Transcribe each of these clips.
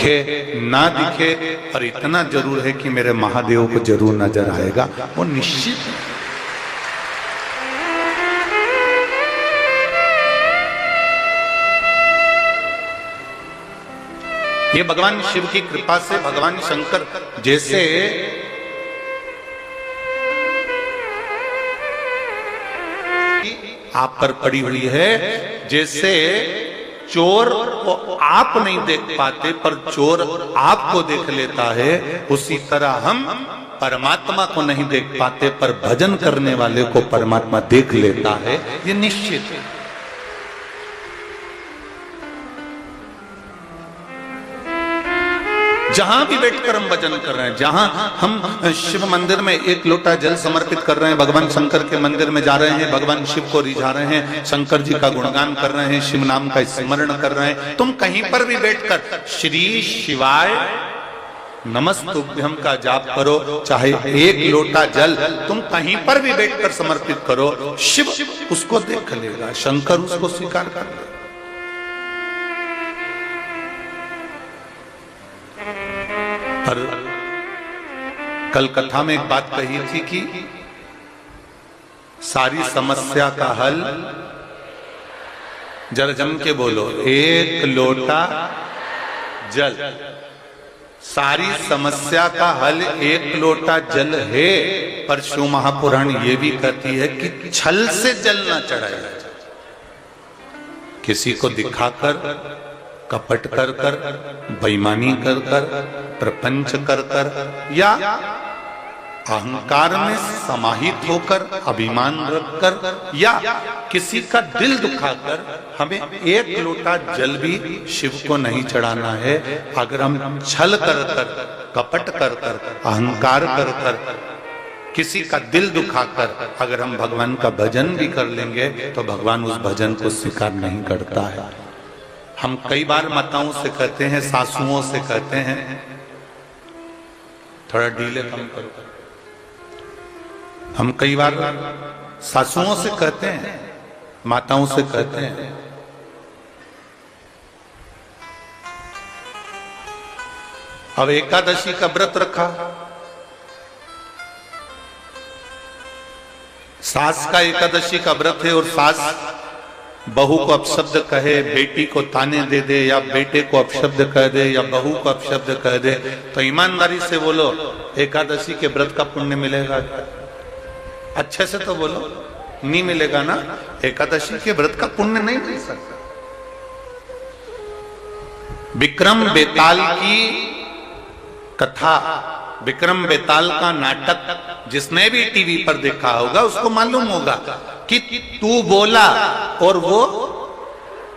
दिखे ना दिखे, पर इतना जरूर है कि मेरे महादेव को जरूर नजर आएगा, वो निश्चित है। ये भगवान शिव की कृपा से भगवान शंकर जैसे आप पर पड़ी हुई है, जैसे चोर को आप नहीं देख पाते पर चोर आपको देख लेता है, उसी तरह हम परमात्मा को नहीं देख पाते पर भजन करने वाले को परमात्मा देख लेता है, ये निश्चित है। जहां भी बैठकर हम भजन कर रहे हैं, जहां हम शिव मंदिर में एक लोटा जल समर्पित कर रहे हैं, भगवान शंकर के मंदिर में जा रहे हैं, भगवान शिव को रिझा रहे हैं, शंकर जी का गुणगान कर रहे हैं, शिव नाम का स्मरण कर रहे हैं, तुम कहीं पर भी बैठकर श्री शिवाय नमस्तुभ्यं का जाप करो, चाहे एक लोटा जल तुम कहीं पर भी बैठकर समर्पित करो, शिव उसको देख लेगा, शंकर उसको स्वीकार कर लेगा। पर कल कथा में एक बात कही थी कि सारी समस्या का हल, जरा जम के बोलो, एक लोटा जल। सारी समस्या का हल एक लोटा जल है, पर शिव महापुराण ये भी कहती है कि छल से जल ना चढ़ाया जाए, किसी को दिखाकर, कपट कर कर, बेईमानी कर कर, प्रपंच कर कर, या अहंकार में समाहित होकर, अभिमान रखकर, या किसी का दिल दुखाकर हमें एक लोटा जल भी शिव को नहीं चढ़ाना है। अगर हम छल कर कर, कपट कर कर, अहंकार कर कर, किसी का दिल दुखाकर अगर हम भगवान का भजन भी कर लेंगे तो भगवान उस भजन को स्वीकार नहीं करता है। हम कई बार माताओं से कहते हैं, सासुओं से कहते हैं, थोड़ा ढीले कम करो। हम कई बार सासुओं से कहते हैं, माताओं से कहते हैं, अब एकादशी का व्रत रखा, सास का एकादशी का व्रत है और सास बहू को अपशब्द कहे, बेटी को ताने दे दे, या बेटे को अपशब्द कह दे, या बहू को अपशब्द कह दे, तो ईमानदारी से बोलो, एकादशी के व्रत का पुण्य मिलेगा? अच्छे से तो बोलो, नहीं मिलेगा ना। एकादशी के व्रत का पुण्य नहीं मिल सकता। विक्रम बेताल की कथा, विक्रम बेताल का नाटक जिसने भी टीवी पर देखा होगा उसको मालूम होगा कि तू बोला और वो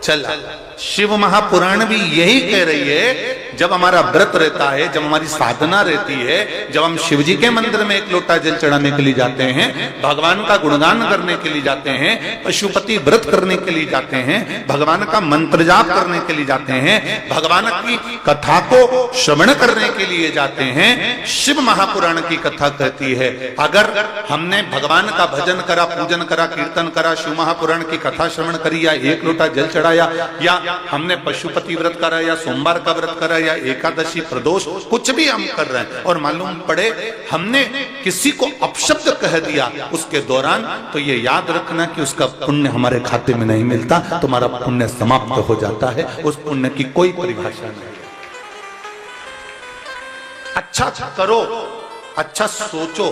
चला। शिव महापुराण भी यही कह रही है, जब हमारा व्रत रहता है, जब हमारी साधना रहती है, जब हम शिव जी के मंदिर में एक लोटा जल चढ़ाने के लिए जाते हैं, भगवान का गुणगान करने के लिए जाते हैं, पशुपति व्रत करने के लिए जाते हैं, भगवान का मंत्र जाप करने के लिए जाते हैं, भगवान की कथा को श्रवण करने के लिए जाते हैं, शिव महापुराण की कथा कहती है, अगर हमने भगवान का भजन करा, पूजन करा, कीर्तन करा, शिव महापुराण की कथा श्रवण करी, या एक लोटा जल चढ़ाया, या हमने पशुपति व्रत करा, या सोमवार का व्रत करा, या एकादशी प्रदोष, कुछ भी हम कर रहे हैं और मालूम पड़े हमने किसी को अपशब्द कह दिया उसके दौरान, तो ये याद रखना कि उसका पुण्य हमारे खाते में नहीं मिलता, तुम्हारा पुण्य समाप्त हो जाता है। उस पुण्य की कोई परिभाषा नहीं। अच्छा करो, अच्छा सोचो,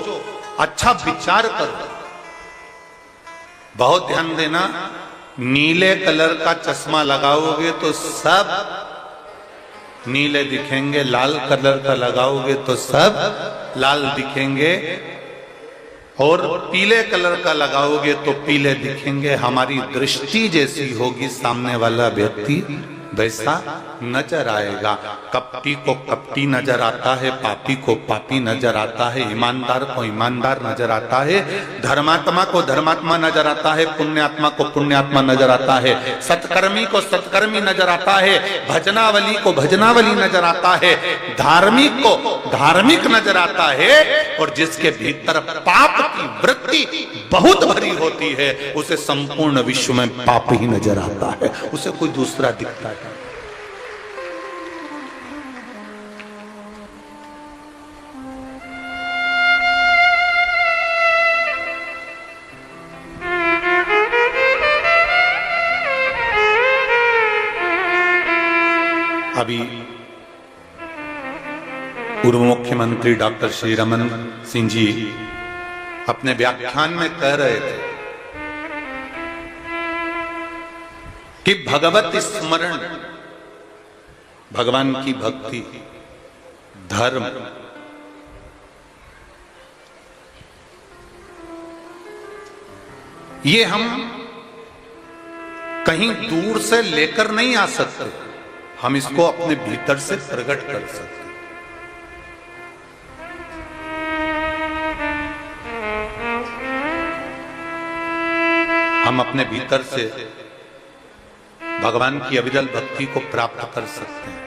अच्छा विचार करो। बहुत ध्यान देना, नीले कलर का चश्मा लगाओगे तो सब नीले दिखेंगे, लाल कलर का लगाओगे तो सब लाल दिखेंगे, और पीले कलर का लगाओगे तो पीले दिखेंगे। हमारी दृष्टि जैसी होगी, सामने वाला व्यक्ति वैसा नजर आएगा। कपटी को कपटी नजर आता है, पापी को पापी नजर आता है, ईमानदार को ईमानदार नजर आता है, धर्मात्मा को धर्मात्मा नजर आता है, पुण्यात्मा को पुण्यात्मा नजर आता है, सत्कर्मी को सत्कर्मी नजर आता है, भजनावली को भजनावली नजर आता है, धार्मिक को धार्मिक नजर आता है, और जिसके भीतर पाप की वृत्ति बहुत भरी होती है उसे संपूर्ण विश्व में पाप ही नजर आता है, उसे कोई दूसरा दिखता है। अभी पूर्व मुख्यमंत्री डॉक्टर श्री रमन सिंह जी अपने व्याख्यान में कह रहे थे कि भगवत स्मरण, भगवान की भक्ति, धर्म, ये हम कहीं दूर से लेकर नहीं आ सकते, हम इसको अपने भीतर से प्रकट कर सकते। हम अपने भीतर से भगवान की अविरल भक्ति को प्राप्त कर सकते हैं।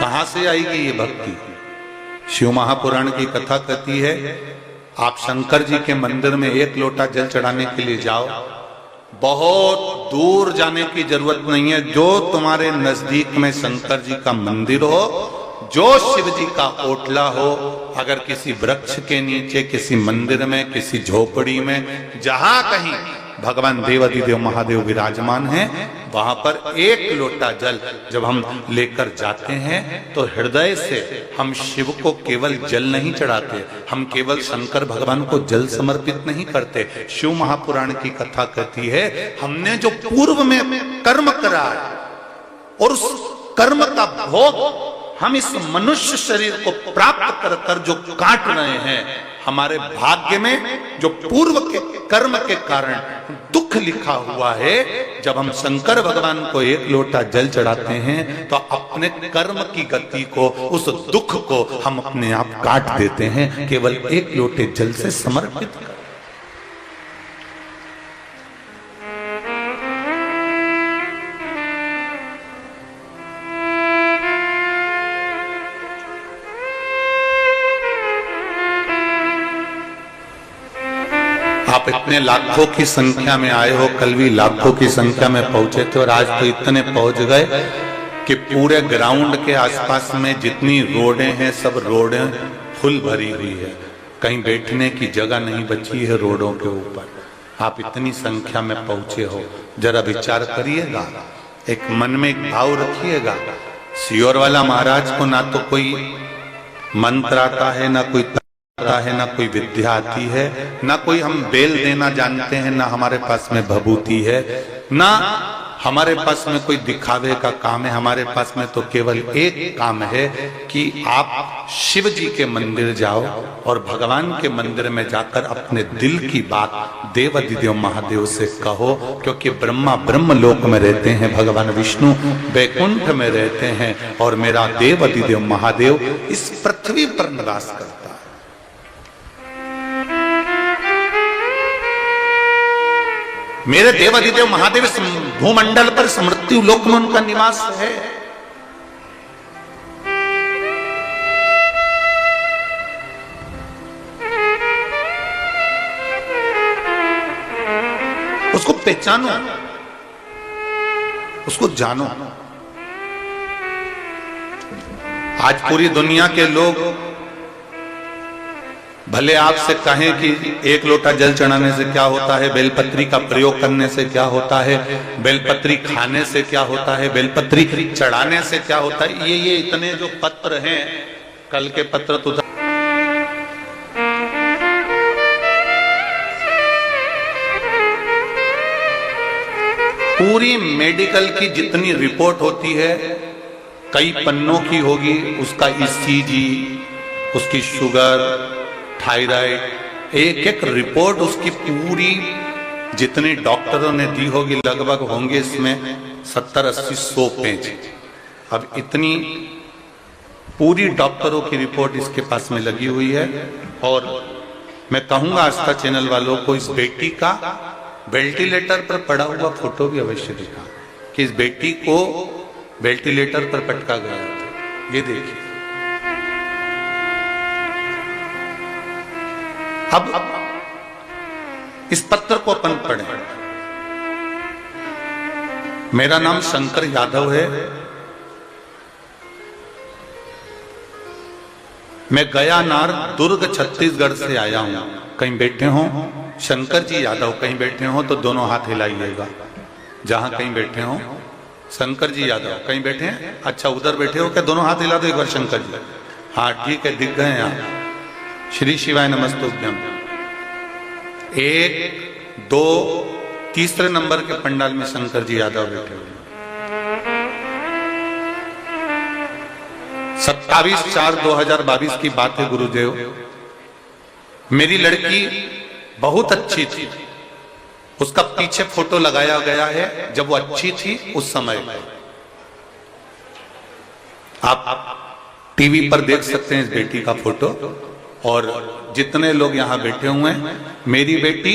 कहां से आएगी ये भक्ति? शिव महापुराण की कथा कहती है, आप शंकर जी के मंदिर में एक लोटा जल चढ़ाने के लिए जाओ, बहुत दूर जाने की जरूरत नहीं है। जो तुम्हारे नजदीक में शंकर जी का मंदिर हो, जो शिव जी का ओटला हो, अगर किसी वृक्ष के नीचे, किसी मंदिर में, किसी झोपड़ी में, जहां कहीं भगवान देवाधिदेव महादेव विराजमान हैं, वहां पर एक लोटा जल जब हम लेकर जाते हैं तो हृदय से हम शिव को केवल जल नहीं चढ़ाते, हम केवल शंकर भगवान को जल समर्पित नहीं करते। शिव महापुराण की कथा कहती है, हमने जो पूर्व में कर्म करा है और उस कर्म का भोग हम इस मनुष्य शरीर को प्राप्त कर कर जो काट रहे हैं, हमारे भाग्य में जो पूर्व के कर्म के कारण दुख लिखा हुआ है, जब हम शंकर भगवान को एक लोटा जल चढ़ाते हैं तो अपने कर्म की गति को, उस दुख को हम अपने आप काट देते हैं, केवल एक लोटे जल से समर्पित कर। आप इतने लाखों की संख्या में आए हो, कल भी लाखों की संख्या में पहुंचे थे और आज तो इतने पहुंच गए कि पूरे ग्राउंड के आसपास में जितनी रोडें हैं, सब रोडें फुल भरी हुई है, कहीं बैठने की जगह नहीं बची है रोडों के ऊपर। आप इतनी संख्या में पहुंचे हो, जरा विचार करिएगा, एक मन में एक भाव रखिएगा। सियोर वाला महाराज को ना तो कोई मंत्र आता है, ना कोई है, ना कोई विद्या आती है, ना कोई हम बेल देना जानते हैं, ना हमारे पास में भभूति है, ना हमारे पास में कोई दिखावे का काम है। हमारे पास में तो केवल एक काम है कि आप शिव जी के मंदिर जाओ और भगवान के मंदिर में जाकर अपने दिल की बात देवाधिदेव महादेव से कहो, क्योंकि ब्रह्मा ब्रह्म लोक में रहते हैं, भगवान विष्णु वैकुंठ में रहते हैं और मेरा देवाधिदेव महादेव इस पृथ्वी पर निवास करता है। मेरे देवाधिदेव महादेव भूमंडल पर मृत्यु लोक में उनका निवास है। उसको पहचानो, उसको जानो। आज पूरी दुनिया के लोग भले आपसे कहें कि एक लोटा जल चढ़ाने से क्या होता है, बेलपत्री का प्रयोग करने से क्या होता है, बेलपत्री खाने से क्या होता है, बेलपत्री चढ़ाने से क्या होता है, ये इतने जो पत्र हैं, कल के पत्र तो पूरी मेडिकल की जितनी रिपोर्ट होती है, कई पन्नों की होगी, उसका ईसीजी, उसकी शुगर, थायराइड, एक एक रिपोर्ट उसकी पूरी जितनी डॉक्टरों ने दी होगी, लगभग होंगे इसमें 70-80-100 पेज। अब इतनी पूरी डॉक्टरों की रिपोर्ट इसके पास में लगी हुई है। और मैं कहूंगा आस्था चैनल वालों को, इस बेटी का वेंटिलेटर पर पड़ा हुआ फोटो भी अवश्य दिखा कि इस बेटी को वेंटिलेटर पर पटका गया था। ये देखिए, अब इस पत्र को अपन पढ़ें। मेरा नाम शंकर यादव है, मैं गयानार दुर्ग छत्तीसगढ़ से आया हूं। कहीं बैठे हो शंकर जी यादव कहीं बैठे हो तो दोनों हाथ हिलाइएगा। जहां कहीं बैठे हो, शंकर जी यादव कहीं बैठे हैं? अच्छा, उधर बैठे हो क्या? दोनों हाथ हिला दो एक बार शंकर जी। हाँ ठीक है, दिख गए आप। श्री शिवाय नमस्तुभ्यम। 1 2 तीसरे नंबर के पंडाल में शंकर जी यादव बैठे हुए। 27/4/2022 की बात है गुरुदेव। मेरी लड़की बहुत अच्छी थी, उसका पीछे फोटो लगाया गया है जब वो अच्छी थी उस समय। आप टीवी पर देख सकते हैं इस बेटी का फोटो। और जितने लोग यहां बैठे हुए हैं, मेरी बेटी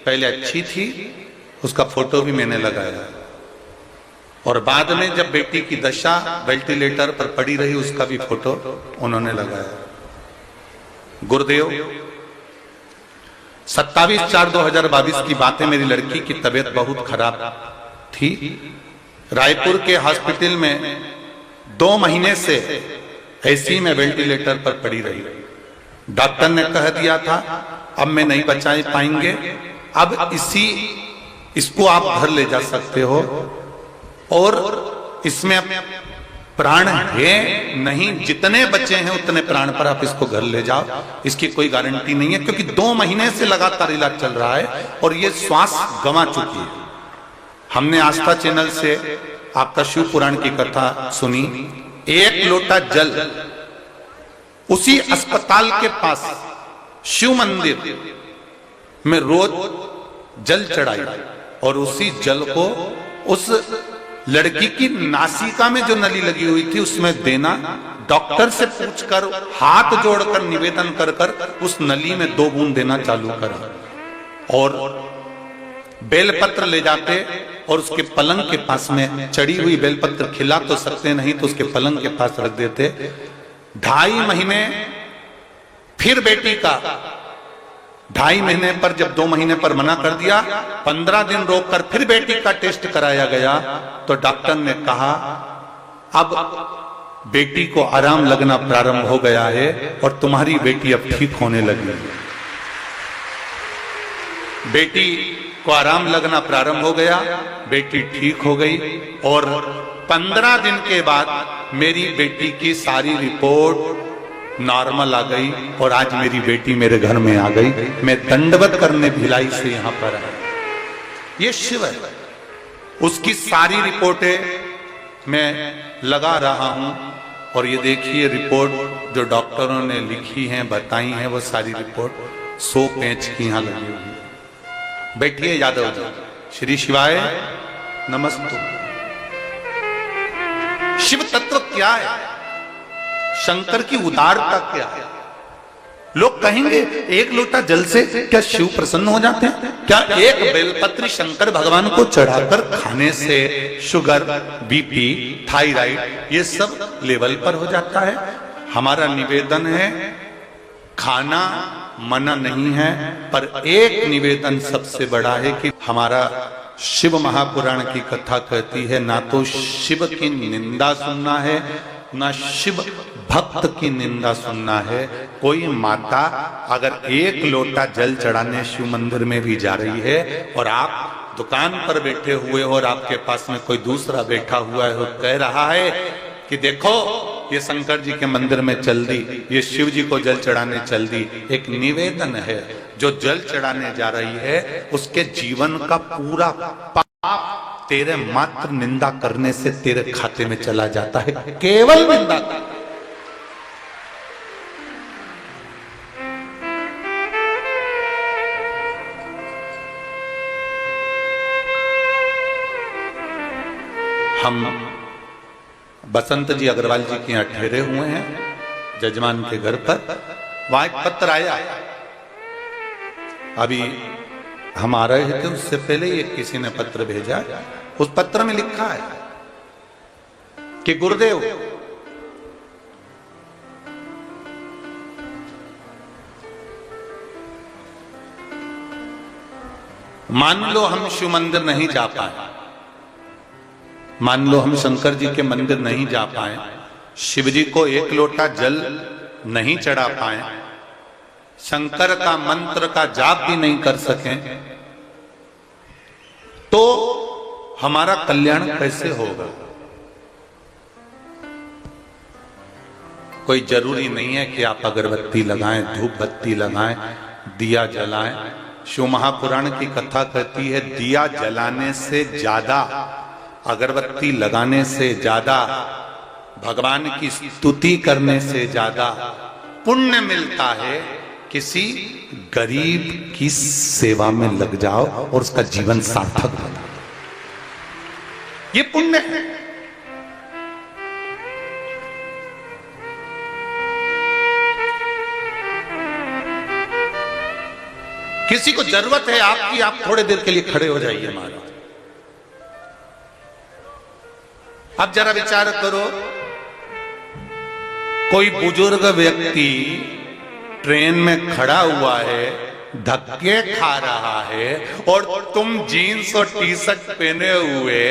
पहले अच्छी थी, उसका फोटो भी मैंने लगाया। और बाद में जब बेटी की दशा वेंटिलेटर पर पड़ी रही, उसका भी फोटो उन्होंने लगाया। गुरुदेव, 27/4/2022 की बात है। मेरी लड़की की तबीयत बहुत खराब थी। रायपुर के हॉस्पिटल में 2 महीने से ऐसी में वेंटिलेटर पर पड़ी रही। डॉक्टर ने कह दिया था अब मैं नहीं बचा पाएंगे, अब इसको आप घर ले जा सकते हो, और इसमें प्राण है नहीं, जितने बचे हैं उतने प्राण पर आप इसको घर ले जाओ, इसकी कोई गारंटी नहीं है। क्योंकि 2 महीने से लगातार इलाज चल रहा है और ये श्वास गंवा चुकी है। हमने आस्था चैनल से आपका शिव पुराण की कथा सुनी। 1 लोटा जल उसी अस्पताल के पास शिव मंदिर में रोज जल चढ़ाई, और उसी जल को उस लड़की की नासिका में जो नली लगी हुई थी उसमें देना। डॉक्टर से पूछकर, हाथ जोड़कर निवेदन कर कर उस नली में 2 बूंद देना चालू करा। और बेलपत्र ले जाते और उसके पलंग के पास में चढ़ी हुई बेलपत्र, खिला तो सकते नहीं तो उसके पलंग के पास रख देते। 2.5 महीने फिर बेटी का, 2.5 महीने पर जब 2 महीने पर मना कर दिया, 15 दिन रोककर फिर बेटी का टेस्ट कराया गया तो डॉक्टर ने कहा अब बेटी को आराम लगना प्रारंभ हो गया है और तुम्हारी बेटी अब ठीक होने लगी। बेटी को आराम लगना प्रारंभ हो गया, बेटी ठीक हो गई, और 15 दिन के बाद मेरी बेटी की सारी रिपोर्ट नॉर्मल आ गई और आज मेरी बेटी मेरे घर में आ गई। मैं दंडवत करने भिलाई से यहां पर आया। ये शिव है, उसकी सारी रिपोर्टें मैं लगा रहा हूं। और ये देखिए रिपोर्ट जो डॉक्टरों ने लिखी हैं, बताई हैं, वो सारी रिपोर्ट 100 पेज की यहां लगी हुई है। बैठिए यादव जी। श्री शिवाय नमस्ते। शिव तत्व क्या है? शंकर की उदारता क्या है? लोग कहेंगे 1 लोटा जल से क्या शिव प्रसन्न हो जाते हैं? क्या 1 बेलपत्री शंकर भगवान को चढ़ाकर खाने से शुगर, बीपी, थायराइड ये सब लेवल पर हो जाता है? हमारा निवेदन है, खाना मना नहीं है, पर एक निवेदन सबसे बड़ा है कि हमारा शिव महापुराण की कथा कहती है ना तो शिव की निंदा सुनना है, ना शिव भक्त की निंदा सुनना है। कोई माता अगर 1 लोटा जल चढ़ाने शिव मंदिर में भी जा रही है और आप दुकान पर बैठे हुए हो और आपके पास में कोई दूसरा बैठा हुआ है और कह रहा है कि देखो ये शंकर जी के मंदिर में चल दी, ये शिव जी को जल चढ़ाने चल दी, एक निवेदन है। जो जल चढ़ाने जा रही है उसके जीवन का पूरा पाप तेरे मात्र निंदा करने से तेरे खाते में चला जाता है, केवल निंदा। हम बसंत जी अग्रवाल जी के यहाँ ठहरे हुए हैं जजमान के घर पर। वहां एक पत्र आया, अभी हम आ रहे थे उससे पहले ही किसी ने पत्र भेजा। उस पत्र में लिखा है कि गुरुदेव मान लो हम शिव मंदिर नहीं जा पाए, मान लो हम शंकर जी के मंदिर नहीं जा पाए, शिव जी को 1 लोटा जल नहीं चढ़ा पाए, शंकर का मंत्र का जाप भी नहीं कर सकें, तो हमारा कल्याण कैसे होगा? कोई जरूरी नहीं है कि आप अगरबत्ती लगाएं, धूप बत्ती लगाएं, दिया जलाएं। शिव महापुराण की कथा कहती है दिया जलाने से ज्यादा, अगरबत्ती लगाने से ज्यादा, भगवान की स्तुति करने से ज्यादा पुण्य मिलता है किसी गरीब की सेवा में लग जाओ और उसका जीवन सार्थक बना। ये पुण्य है। किसी को जरूरत है आपकी, आप थोड़े देर के लिए खड़े हो जाइए महाराज। अब जरा विचार करो, कोई बुजुर्ग व्यक्ति ट्रेन में खड़ा हुआ है, धक्के खा रहा है, और तुम जीन्स और टी शर्ट पहने हुए,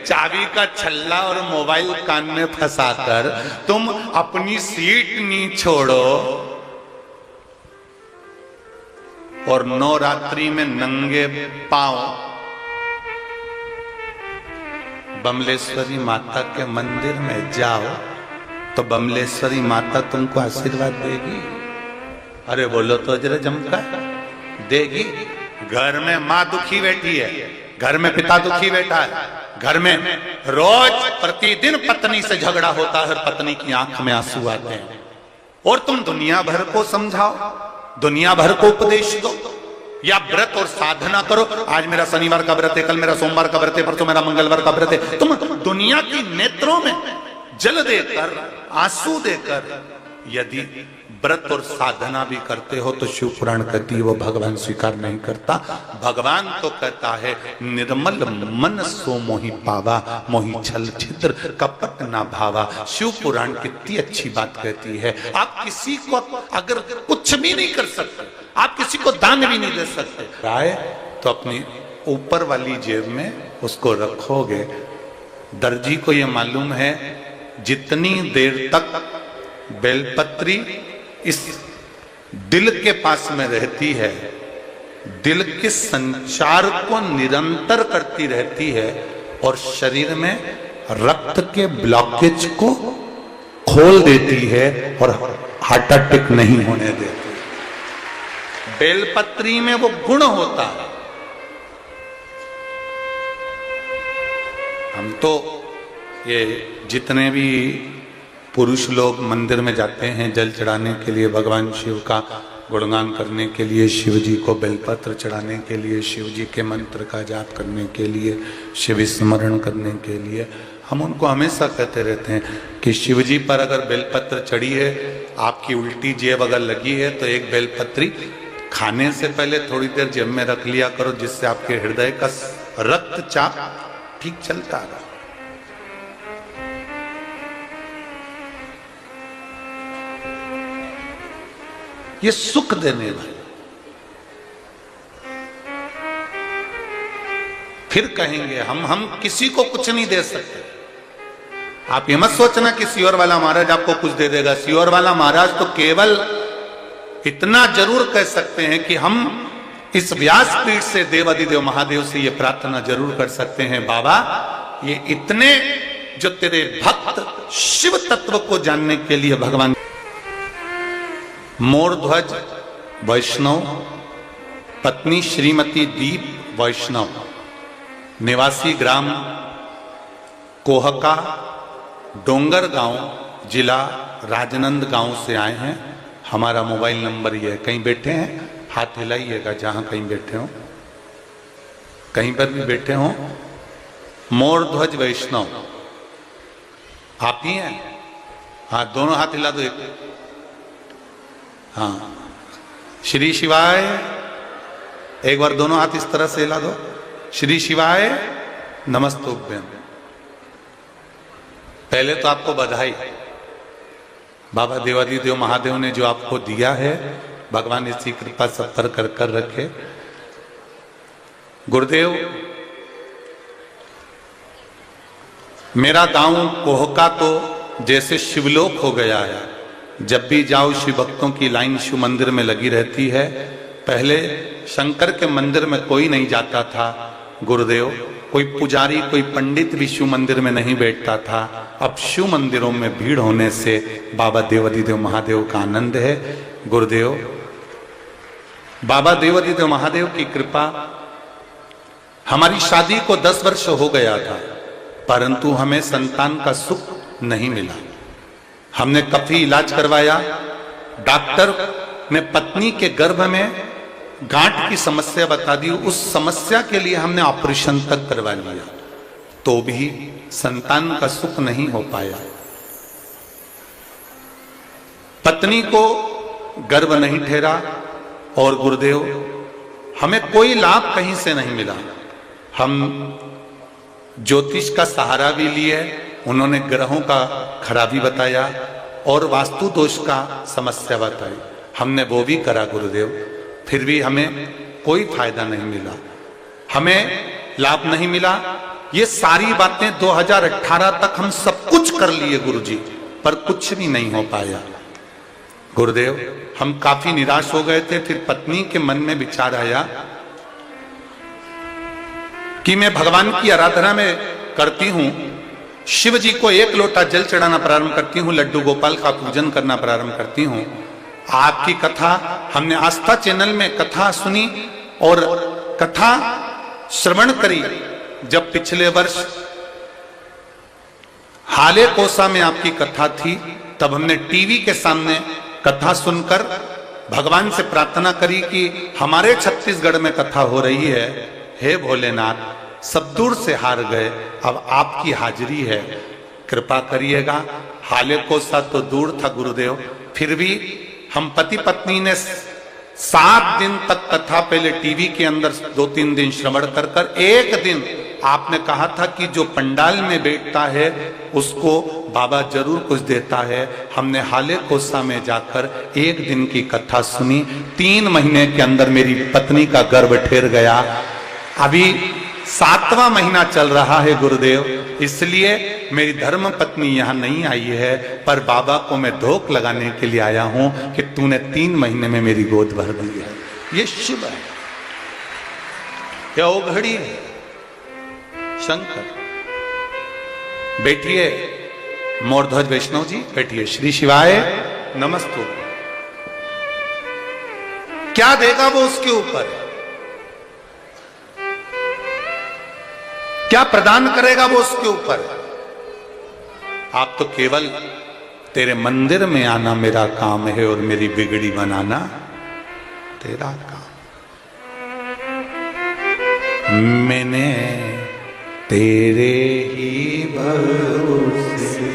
चाबी का छल्ला और मोबाइल कान में फंसाकर तुम अपनी सीट नहीं छोड़ो और नवरात्रि में नंगे पांव बमलेश्वरी माता के मंदिर में जाओ तो बमलेश्वरी माता तुमको आशीर्वाद देगी। अरे बोलो तो जरा जमका देगी। घर में माँ दुखी बैठी है, घर में पिता दुखी बैठा है, घर में रोज प्रतिदिन पत्नी से झगड़ा होता है, पत्नी की आंख में आंसू आते हैं, और तुम दुनिया भर को समझाओ, दुनिया भर को उपदेश दो, या व्रत और साधना करो। आज मेरा शनिवार का व्रत है, कल मेरा सोमवार का व्रत है, परसों मेरा मंगलवार का व्रत है। तुम दुनिया की नेत्रों में जल देकर, आंसू देकर यदि व्रत और साधना भी करते हो तो शिव पुराण कहती है वो भगवान स्वीकार नहीं करता। भगवान तो कहता है निर्मल मन सो मोहि पावा, मोहि छल छिद्र कपट ना भावा। शिव पुराण कितनी अच्छी बात कहती है। आप किसी को अगर कुछ भी नहीं कर सकते, आप किसी को दान भी नहीं दे सकते, राय तो अपनी ऊपर वाली जेब में उसको रखोगे। दर्जी को ये मालूम है जितनी देर तक बेलपत्री इस दिल के पास में रहती है, दिल के संचार को निरंतर करती रहती है और शरीर में रक्त के ब्लॉकेज को खोल देती है और हार्ट अटैक नहीं होने देती। बेलपत्री में वो गुण होता है। हम तो ये जितने भी पुरुष लोग मंदिर में जाते हैं जल चढ़ाने के लिए, भगवान शिव का गुणगान करने के लिए, शिव जी को बेलपत्र चढ़ाने के लिए, शिव जी के मंत्र का जाप करने के लिए, शिव स्मरण करने के लिए, हम उनको हमेशा कहते रहते हैं कि शिव जी पर अगर बेलपत्र चढ़ी है, आपकी उल्टी जेब अगर लगी है तो एक बेलपत्री खाने से पहले थोड़ी देर जेब में रख लिया करो, जिससे आपके हृदय का रक्तचाप ठीक चलता रहा। ये सुख देने वाले। फिर कहेंगे हम किसी को कुछ नहीं दे सकते। आप ये मत सोचना कि सियोर वाला महाराज आपको कुछ दे देगा। सियोर वाला महाराज तो केवल इतना जरूर कह सकते हैं कि हम इस व्यासपीठ से देवादिदेव महादेव से ये प्रार्थना जरूर कर सकते हैं, बाबा ये इतने जो तेरे भक्त शिव तत्व को जानने के लिए भगवान। मोरध्वज वैष्णव, पत्नी श्रीमती दीप वैष्णव, निवासी ग्राम कोहका, डोंगर गांव, जिला राजनांदगांव से आए हैं। हमारा मोबाइल नंबर ये है। कहीं बैठे हैं हाथ हिलाइएगा, जहां कहीं बैठे हो, कहीं पर भी बैठे हो। मोरध्वज वैष्णव आप ही हैं? हाँ, दोनों हाथ हिला दो। एक हाँ, श्री शिवाय, एक बार दोनों हाथ इस तरह से हिला दो। श्री शिवाय नमस्तुभ्यं। पहले तो आपको बधाई, बाबा देवादिदेव महादेव ने जो आपको दिया है, भगवान इसी कृपा सब पर कर रखे। गुरुदेव, मेरा गांव कोहका तो जैसे शिवलोक हो गया है। जब भी जाओ शिव भक्तों की लाइन शिव मंदिर में लगी रहती है। पहले शंकर के मंदिर में कोई नहीं जाता था गुरुदेव, कोई पुजारी कोई पंडित भी शिव मंदिर में नहीं बैठता था। अब शिव मंदिरों में भीड़ होने से बाबा देवाधिदेव महादेव का आनंद है। गुरुदेव, बाबा देवाधिदेव महादेव की कृपा, हमारी शादी को 10 वर्ष हो गया था, परंतु हमें संतान का सुख नहीं मिला। हमने काफी इलाज करवाया, डॉक्टर ने पत्नी के गर्भ में गांठ की समस्या बता दी, उस समस्या के लिए हमने ऑपरेशन तक करवा लिया, तो भी संतान का सुख नहीं हो पाया। पत्नी को गर्भ नहीं ठहरा और गुरुदेव हमें कोई लाभ कहीं से नहीं मिला। हम ज्योतिष का सहारा भी लिए, उन्होंने ग्रहों का खराबी बताया और वास्तु दोष का समस्या बताई, हमने वो भी करा गुरुदेव, फिर भी हमें कोई फायदा नहीं मिला, हमें लाभ नहीं मिला। ये सारी बातें 2018 तक हम सब कुछ कर लिए गुरुजी, पर कुछ भी नहीं हो पाया। गुरुदेव हम काफी निराश हो गए थे। फिर पत्नी के मन में विचार आया कि मैं भगवान की आराधना में करती हूं, शिव जी को 1 लोटा जल चढ़ाना प्रारंभ करती हूं, लड्डू गोपाल का पूजन करना प्रारंभ करती हूं। आपकी कथा हमने आस्था चैनल में कथा सुनी और कथा श्रवण करी। जब पिछले वर्ष हाले कोसा में आपकी कथा थी, तब हमने टीवी के सामने कथा सुनकर भगवान से प्रार्थना करी कि हमारे छत्तीसगढ़ में कथा हो रही है, हे भोलेनाथ, सब दूर से हार गए, अब आपकी हाजिरी है, कृपा करिएगा। हाले कोसा तो दूर था गुरुदेव, फिर भी हम पति पत्नी ने 7 दिन तक कथा पहले टीवी के अंदर 2-3 दिन श्रवण कर कर, एक दिन आपने कहा था कि जो पंडाल में बैठता है उसको बाबा जरूर कुछ देता है। हमने हाले कोसा में जाकर 1 दिन की कथा सुनी, 3 महीने के अंदर मेरी पत्नी का गर्भ ठहर गया। अभी 7वां महीना चल रहा है गुरुदेव, इसलिए मेरी धर्म पत्नी यहाँ नहीं आई है, पर बाबा को मैं धोख लगाने के लिए आया हूं कि तूने 3 महीने में मेरी गोद भर दी है। ये शिव है, क्या ओघड़ी है, शंकर। बैठिए मोरध्वज वैष्णव जी, बैठिए। श्री शिवाय नमस्तु। क्या देगा वो उसके ऊपर, क्या प्रदान करेगा वो उसके ऊपर। आप तो केवल तेरे मंदिर में आना मेरा काम है और मेरी बिगड़ी बनाना तेरा काम। मैंने तेरे ही भरोसे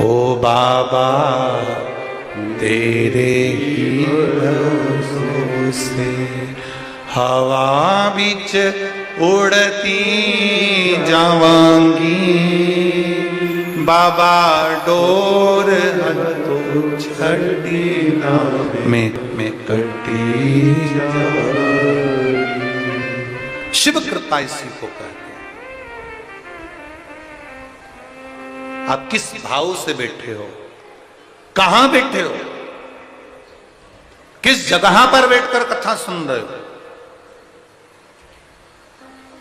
ओ बाबा, तेरे ही भरोसे हवा बीच उड़ती जावांगी, बाबा डोर तो छड़ी ना मैं कटी जाऊंगी। शिव कृपा इसी को कहते हैं। आप किस भाव से बैठे हो, कहां बैठे हो, किस जगह पर बैठकर कथा सुन रहे हो,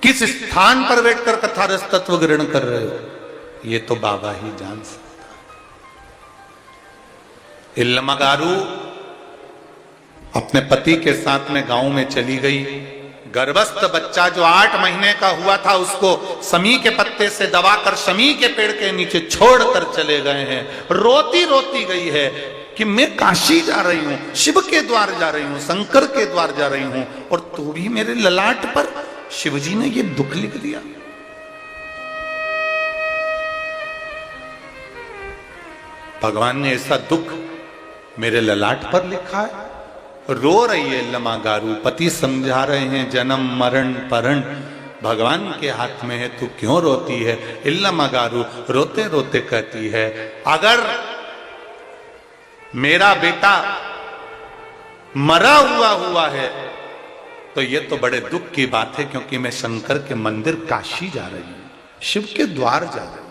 किस स्थान पर बैठकर कथा रस तत्व ग्रहण कर रहे हो, ये तो बाबा ही जान सकता है। इल्लमगारू अपने पति के साथ में गांव में चली गई। गर्भस्थ बच्चा जो 8 महीने का हुआ था उसको शमी के पत्ते से दबाकर शमी के पेड़ के नीचे छोड़कर चले गए हैं। रोती रोती गई है कि मैं काशी जा रही हूं, शिव के द्वार जा रही हूं, शंकर के द्वार जा रही हूं, और तू भी मेरे ललाट पर शिवजी ने ये दुख लिख दिया। भगवान ने ऐसा दुख मेरे ललाट पर लिखा है। रो रही है लमागारू, पति समझा रहे हैं जन्म मरण परण भगवान के हाथ में है, तू क्यों रोती है। इल्लमगारू रोते रोते कहती है, अगर मेरा बेटा मरा हुआ है तो ये तो बड़े दुख की बात है, क्योंकि मैं शंकर के मंदिर काशी जा रही हूं, शिव के द्वार जा रही हूं।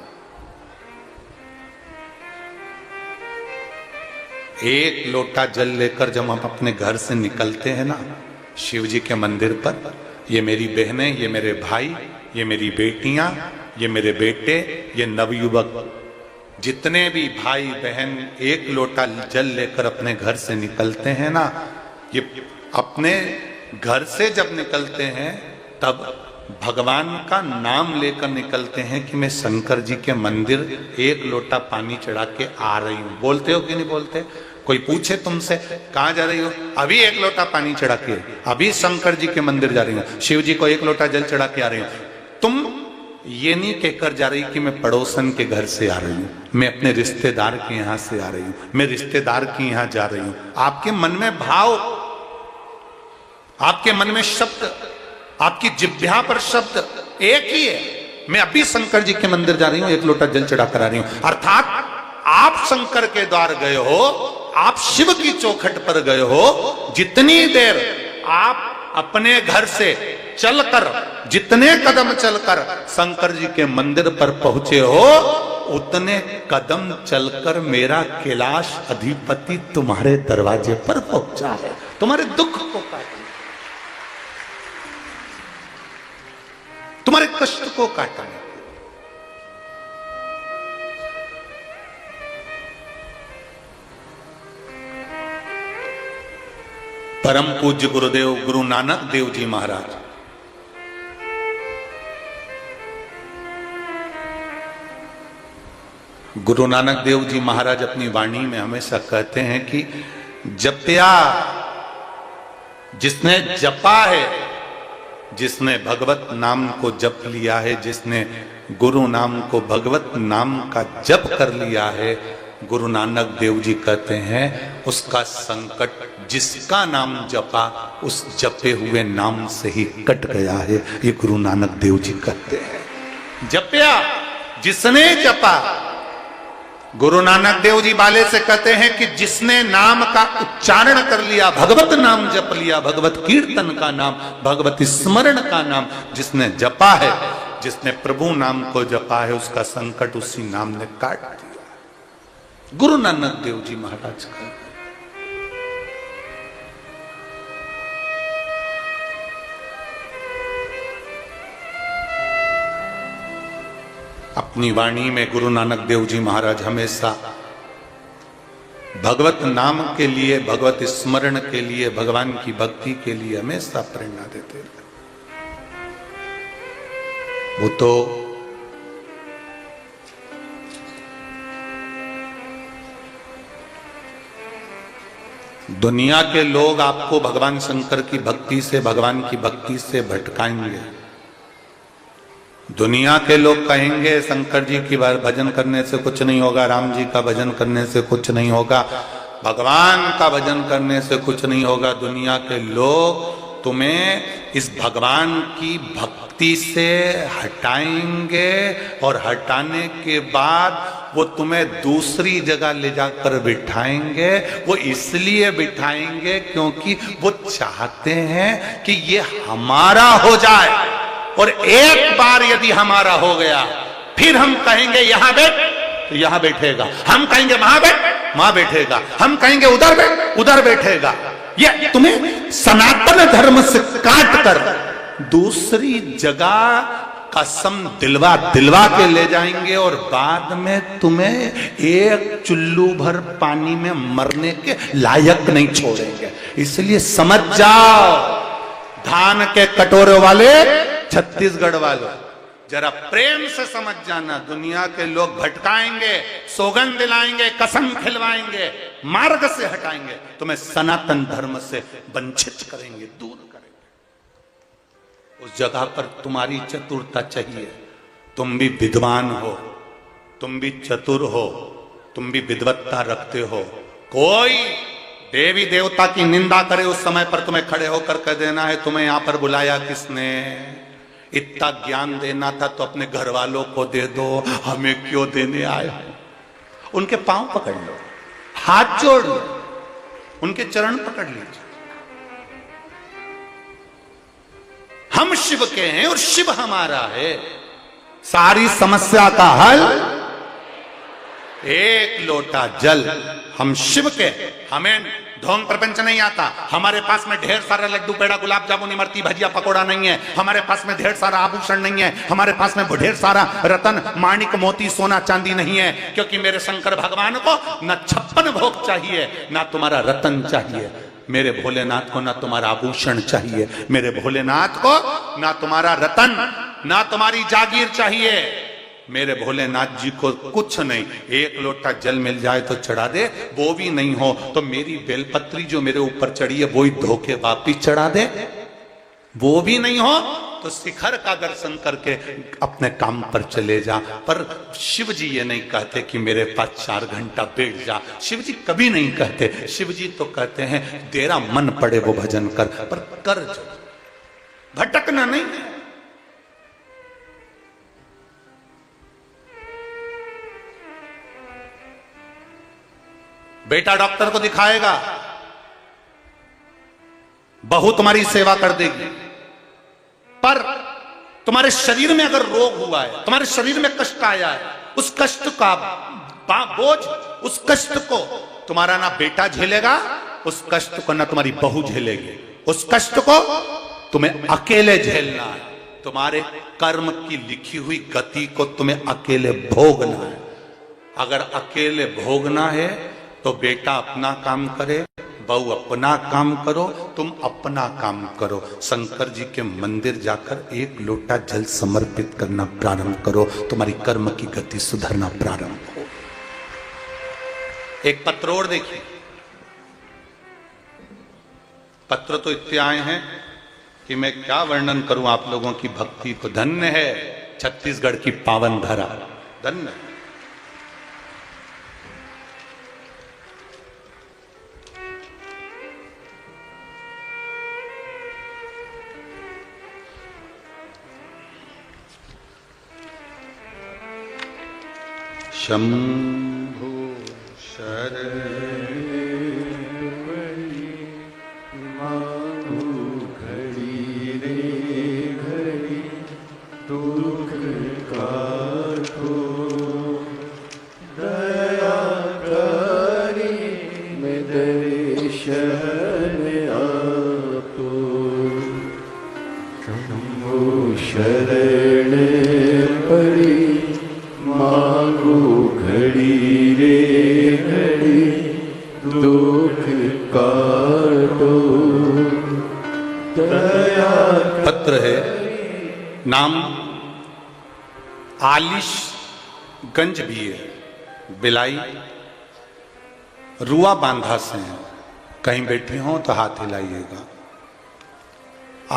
एक लोटा जल लेकर जब हम अपने घर से निकलते हैं ना शिव जी के मंदिर पर, ये मेरी बहनें, ये मेरे भाई, ये मेरी बेटियां, ये मेरे बेटे, ये नवयुवक, जितने भी भाई बहन एक लोटा जल लेकर अपने घर से निकलते हैं ना, ये अपने घर से जब निकलते हैं तब भगवान का नाम लेकर निकलते हैं कि मैं शंकर जी के मंदिर एक लोटा पानी चढ़ा के आ रही हूं। बोलते हो कि नहीं बोलते? कोई पूछे तुमसे कहां जा रही हो, अभी एक लोटा पानी चढ़ा के, अभी शंकर जी के मंदिर जा रही हूं, शिव जी को एक लोटा जल चढ़ा के आ रही हूं। तुम ये नहीं कहकर जा रही कि मैं पड़ोसन के घर से आ रही हूं, मैं अपने रिश्तेदार के यहां से आ रही हूं, मैं रिश्तेदार के यहां जा रही हूं। आपके मन में भाव, आपके मन में शब्द, आपकी जिह्वा पर शब्द एक ही है, मैं अभी शंकर जी के मंदिर जा रही हूं, एक लोटा जल चढ़ा कर आ रही हूं। अर्थात आप शंकर के द्वार गए हो, आप शिव की चौखट पर गए हो। जितनी देर आप अपने घर से चलकर, जितने कदम चलकर शंकर जी के मंदिर पर पहुंचे हो, उतने कदम चलकर मेरा कैलाश अधिपति तुम्हारे दरवाजे पर पहुंचा है, तुम्हारे दुख को काटने, तुम्हारे कष्ट को काटने। परम पूज्य गुरुदेव गुरु नानक देव जी महाराज गुरु नानक देव जी महाराज अपनी वाणी में हमेशा कहते हैं कि जपया, जिसने जपा है, जिसने भगवत नाम को जप लिया है, जिसने गुरु नाम को, भगवत नाम का जप कर लिया है, गुरु नानक देव जी कहते हैं उसका संकट, जिसका नाम जपा उस जपे हुए नाम से ही कट गया है। ये गुरु नानक देव जी कहते हैं। जपया, जिसने जपा, गुरु नानक देव जी वाले से कहते हैं कि जिसने नाम का उच्चारण कर लिया, भगवत नाम जप लिया, भगवत कीर्तन का नाम, भगवत स्मरण का नाम जिसने जपा है, जिसने प्रभु नाम को जपा है, उसका संकट उसी नाम ने काट दिया। गुरु नानक देव जी महाराज का अपनी वाणी में गुरु नानक देव जी महाराज हमेशा भगवत नाम के लिए, भगवत स्मरण के लिए, भगवान की भक्ति के लिए हमेशा प्रेरणा देते हैं। वो तो दुनिया के लोग आपको भगवान शंकर की भक्ति से, भगवान की भक्ति से भटकाएंगे। दुनिया के लोग कहेंगे शंकर जी की भजन करने से कुछ नहीं होगा, राम जी का भजन करने से कुछ नहीं होगा, भगवान का भजन करने से कुछ नहीं होगा। दुनिया के लोग तुम्हें इस भगवान की भक्ति से हटाएंगे और हटाने के बाद वो तुम्हें दूसरी जगह ले जाकर बिठाएंगे। वो इसलिए बिठाएंगे क्योंकि वो चाहते हैं कि ये हमारा हो जाए, और एक बार यदि हमारा हो गया फिर हम कहेंगे यहां बैठ तो यहां बैठेगा, हम कहेंगे वहां बैठ वहां बैठेगा, हम कहेंगे उधर बैठ उधर बैठेगा। ये तुम्हें सनातन धर्म से काट कर दूसरी जगह कसम दिलवा दिलवा के ले जाएंगे, और बाद में तुम्हें एक चुल्लू भर पानी में मरने के लायक नहीं छोड़ेंगे। इसलिए समझ जाओ, धान के कटोरे वाले छत्तीसगढ़ वालों, जरा प्रेम से समझ जाना। दुनिया के लोग भटकाएंगे, सौगंध दिलाएंगे, कसम खिलवाएंगे, मार्ग से हटाएंगे, तुम्हें सनातन धर्म से वंचित करेंगे, दूर करेंगे। उस जगह पर तुम्हारी चतुरता चाहिए। तुम भी विद्वान हो, तुम भी चतुर हो, तुम भी विद्वत्ता रखते हो। कोई देवी देवता की निंदा करे उस समय पर तुम्हें खड़े होकर कह देना है तुम्हें यहां पर बुलाया किसने? इतना ज्ञान देना था तो अपने घर वालों को दे दो, हमें क्यों देने आए हो? उनके पांव पकड़ लो, हाथ जोड़ लो, उनके चरण पकड़ लीजिए। हम शिव के हैं और शिव हमारा है। सारी समस्या का हल एक लोटा जल, हम शिव के, हमें ढोंग प्रपंच नहीं आता, हमारे पास में ढेर सारा लड्डू पेड़ा गुलाब जामुन इमरती भजिया पकोड़ा नहीं है, हमारे पास में ढेर सारा आभूषण नहीं है, हमारे पास में ढेर सारा रतन माणिक मोती सोना चांदी नहीं है, क्योंकि मेरे शंकर भगवान को न 56 भोग चाहिए, ना तुम्हारा रतन चाहिए, मेरे भोलेनाथ को ना तुम्हारा आभूषण चाहिए, मेरे भोलेनाथ को ना तुम्हारा रतन, ना तुम्हारी जागीर चाहिए, मेरे भोलेनाथ जी को कुछ नहीं, एक लोटा जल मिल जाए तो चढ़ा दे, वो भी नहीं हो तो मेरी बेलपत्री जो मेरे ऊपर चढ़ी है वो ही धोखे वापिस चढ़ा दे, वो भी नहीं हो तो शिखर का दर्शन करके अपने काम पर चले जा। पर शिव जी ये नहीं कहते कि मेरे पास 4 घंटा बैठ जा, शिव जी कभी नहीं कहते, शिव जी तो कहते हैं तेरा मन पड़े वो भजन कर, पर कर जो, भटकना नहीं है। बेटा डॉक्टर को दिखाएगा, बहू तुम्हारी सेवा कर देगी, पर तुम्हारे शरीर में अगर रोग हुआ है, तुम्हारे शरीर में कष्ट आया है, उस कष्ट का बोझ, उस कष्ट को तुम्हारा ना बेटा झेलेगा, उस कष्ट को ना तुम्हारी बहू झेलेगी, उस कष्ट को तुम्हें अकेले झेलना है, तुम्हारे कर्म की लिखी हुई गति को तुम्हें अकेले भोगना है। अगर अकेले भोगना है तो बेटा अपना काम करे, बहू अपना काम करो, तुम अपना काम करो, शंकर जी के मंदिर जाकर 1 लोटा जल समर्पित करना प्रारंभ करो, तुम्हारी कर्म की गति सुधरना प्रारंभ हो। एक पत्र और देखिए, पत्र तो इतने आए हैं कि मैं क्या वर्णन करूं आप लोगों की भक्ति को। धन्य है छत्तीसगढ़ की पावन धरा, धन्य। शंभो शरण घड़ी रे घड़ी दुख काटो, दया करी में दर्शन आपो, शंभो शरण पड़ी मांगो घड़ी रे घड़ी दुख काटो, दया। पत्र है, नाम आलिश गंज भी है, बिलाई रुआ बांधा से है, कहीं बैठे हो तो हाथ हिलाइएगा।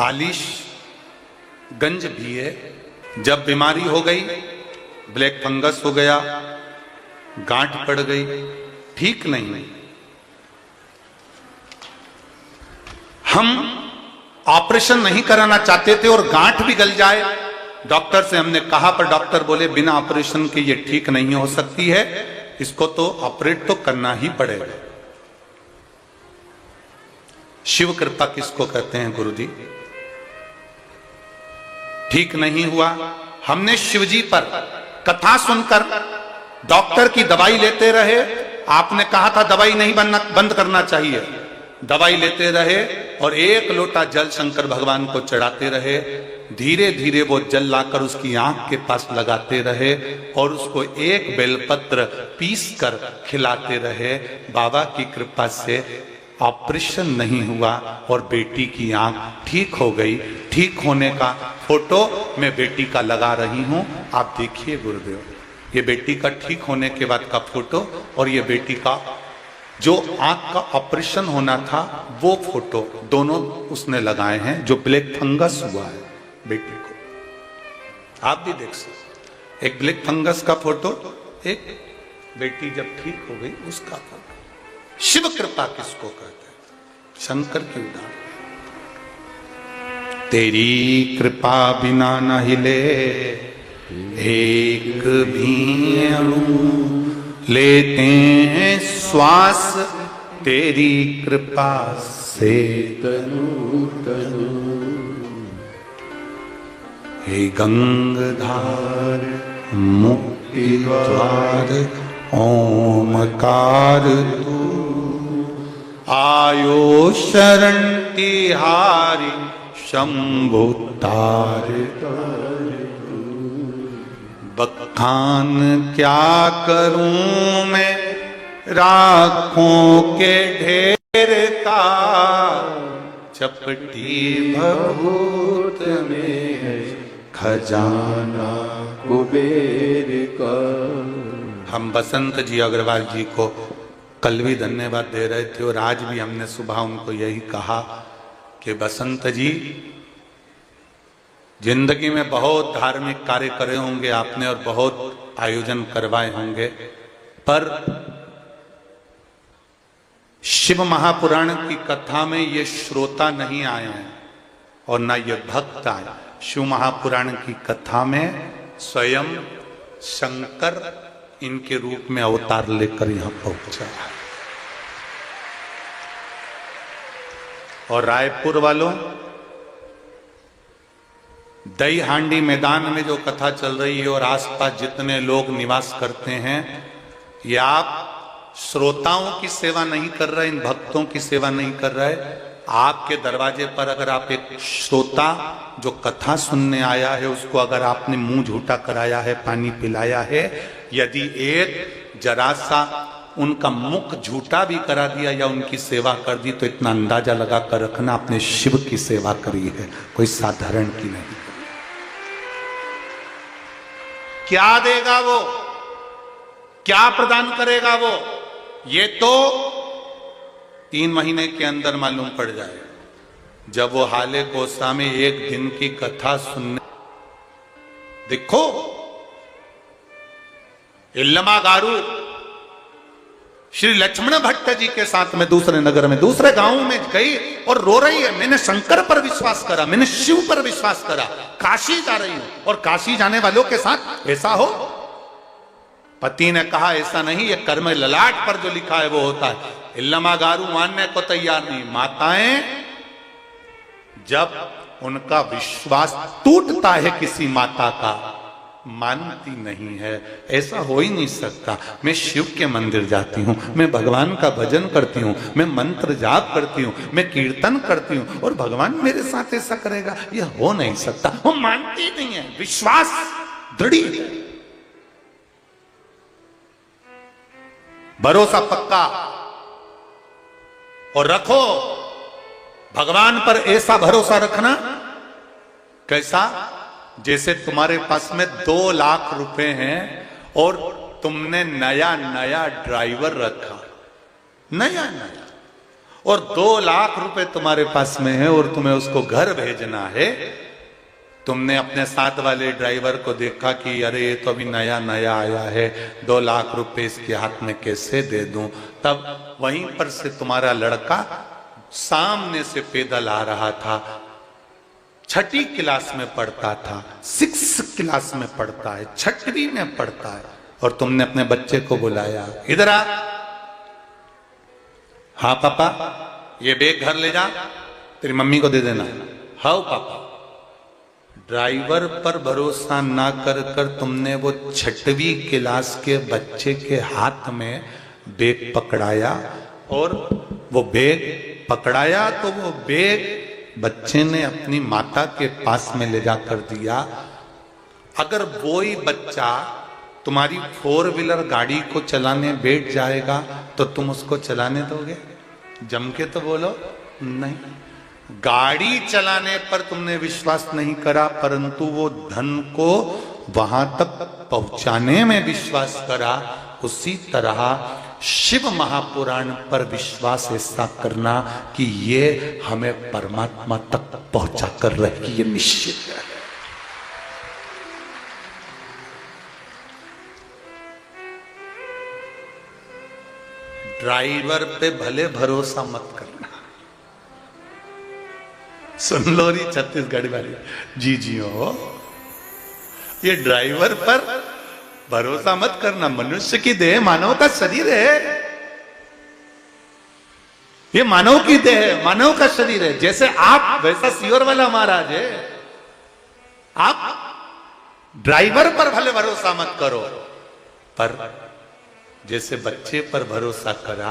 आलिश गंज भी है, जब बीमारी हो गई, ब्लैक फंगस हो गया, गांठ पड़ गई, ठीक नहीं, हम ऑपरेशन नहीं कराना चाहते थे और गांठ भी गल जाए, डॉक्टर से हमने कहा, पर डॉक्टर बोले बिना ऑपरेशन के ये ठीक नहीं हो सकती है, इसको तो ऑपरेट तो करना ही पड़ेगा। शिव कृपा किसको कहते हैं गुरुजी? ठीक नहीं हुआ, हमने शिवजी पर कथा सुनकर डॉक्टर की दवाई लेते रहे, आपने कहा था दवाई नहीं बंद करना चाहिए, दवाई लेते रहे और 1 लोटा जल शंकर भगवान को चढ़ाते रहे, धीरे धीरे वो जल लाकर उसकी आंख के पास लगाते रहे और उसको 1 बेलपत्र पीस कर खिलाते रहे। बाबा की कृपा से ऑपरेशन नहीं हुआ और बेटी की आंख ठीक हो गई। ठीक होने का फोटो मैं बेटी का लगा रही हूं, आप देखिए गुरुदेव, ये बेटी का ठीक होने के बाद का फोटो और ये बेटी का जो आंख का ऑपरेशन होना था वो फोटो, दोनों उसने लगाए हैं, जो ब्लैक फंगस हुआ है बेटी को, आप भी देख सकते। एक ब्लैक फंगस का फोटो, एक बेटी जब ठीक हो गई उसका फोटो। शिव कृपा किसको कहते हैं? शंकर की उदाहरण। तेरी कृपा बिना न हिले एक भी अणु, लेते हैं श्वास तेरी कृपा से तनु तनु। हे गंगाधार मुक्ति द्वार ओमकार तू आयो शरण तिहारी शंभु तार बखान क्या करूं मैं राखों के ढेर का चपटी भभूत में है खजाना कुबेर का। हम बसंत जी अग्रवाल जी को कल भी धन्यवाद दे रहे थे और आज भी हमने सुबह उनको यही कहा कि बसंत जी, जिंदगी में बहुत धार्मिक कार्य करे होंगे आपने और बहुत आयोजन करवाए होंगे, पर शिव महापुराण की कथा में ये श्रोता नहीं आए हैं और ना ये भक्त आए। शिव महापुराण की कथा में स्वयं शंकर इनके रूप में अवतार लेकर यहां पहुंचा। और रायपुर वालों, दही हांडी मैदान में जो कथा चल रही है और आसपास जितने लोग निवास करते हैं, ये आप श्रोताओं की सेवा नहीं कर रहे, इन भक्तों की सेवा नहीं कर रहे। आपके दरवाजे पर अगर आप एक श्रोता जो कथा सुनने आया है उसको अगर आपने मुंह झूठा कराया है, पानी पिलाया है, यदि एक जरा सा उनका मुख झूठा भी करा दिया या उनकी सेवा कर दी, तो इतना अंदाजा लगा कर रखना आपने शिव की सेवा करी है, कोई साधारण की नहीं। क्या देगा वो, क्या प्रदान करेगा वो, ये तो 3 महीने के अंदर मालूम पड़ जाए। जब वो हाले कोसा में एक दिन की कथा सुनने, देखो इल्लमा गारू श्री लक्ष्मण भट्ट जी के साथ में दूसरे नगर में, दूसरे गांव में गई और रो रही है, मैंने शंकर पर विश्वास करा, मैंने शिव पर विश्वास करा, काशी जा रही हूं। और काशी जाने वालों के साथ ऐसा हो? पति ने कहा ऐसा नहीं, ये कर्म ललाट पर जो लिखा है वो होता है। इल्लमा गारू मानने को तैयार नहीं। माताएं जब उनका विश्वास टूटता है किसी माता का, मानती नहीं है। ऐसा हो ही नहीं सकता। मैं शिव के मंदिर जाती हूँ, मैं भगवान का भजन करती हूँ, मैं मंत्र जाप करती हूँ, मैं कीर्तन करती हूँ और भगवान मेरे साथ ऐसा करेगा, यह हो नहीं सकता। वो मानती नहीं है, विश्वास दृढ़ है, भरोसा पक्का। और रखो भगवान पर ऐसा भरोसा रखना, कैसा? जैसे तुम्हारे पास में 2 लाख रुपए हैं और तुमने नया नया ड्राइवर रखा, नया नया, और 2 लाख रुपए तुम्हारे पास में है और तुम्हें उसको घर भेजना है। तुमने अपने साथ वाले ड्राइवर को देखा कि अरे ये तो अभी नया नया आया है, 2 लाख रुपए इसके हाथ में कैसे दे दूं। तब वहीं पर से तुम्हारा लड़का सामने से पैदल आ रहा था, 6ठी क्लास में पढ़ता था, 6 क्लास में पढ़ता है, 6वीं में पढ़ता है, और तुमने अपने बच्चे को बुलाया, इधर आ। हाँ पापा, ये बैग घर ले जा, तेरी मम्मी को दे देना। हाँ पापा। ड्राइवर पर भरोसा ना कर कर तुमने वो 6वीं क्लास के बच्चे के हाथ में बैग पकड़ाया, और वो बैग पकड़ाया तो वो बैग बच्चे ने अपनी माता के पास में ले जाकर दिया। अगर वो ही बच्चा तुम्हारी 4 व्हीलर गाड़ी को चलाने बैठ जाएगा तो तुम उसको चलाने दोगे? जम के तो बोलो नहीं। गाड़ी चलाने पर तुमने विश्वास नहीं करा, परंतु वो धन को वहां तक पहुंचाने में विश्वास करा। उसी तरह शिव महापुराण पर विश्वास ऐसा करना कि ये हमें परमात्मा तक पहुंचा कर रहेगी, ये निश्चित है। ड्राइवर पे भले भरोसा मत करना। सुन लो री छत्तीसगढ़ वाली, जी जी हो, ये ड्राइवर पर भरोसा मत करना। मनुष्य की देह मानव का शरीर है, ये मानव की देह है, मानव का शरीर है। जैसे आप वैसा सियोर वाला महाराज है। आप ड्राइवर पर भले भरोसा मत करो, पर जैसे बच्चे पर भरोसा करा,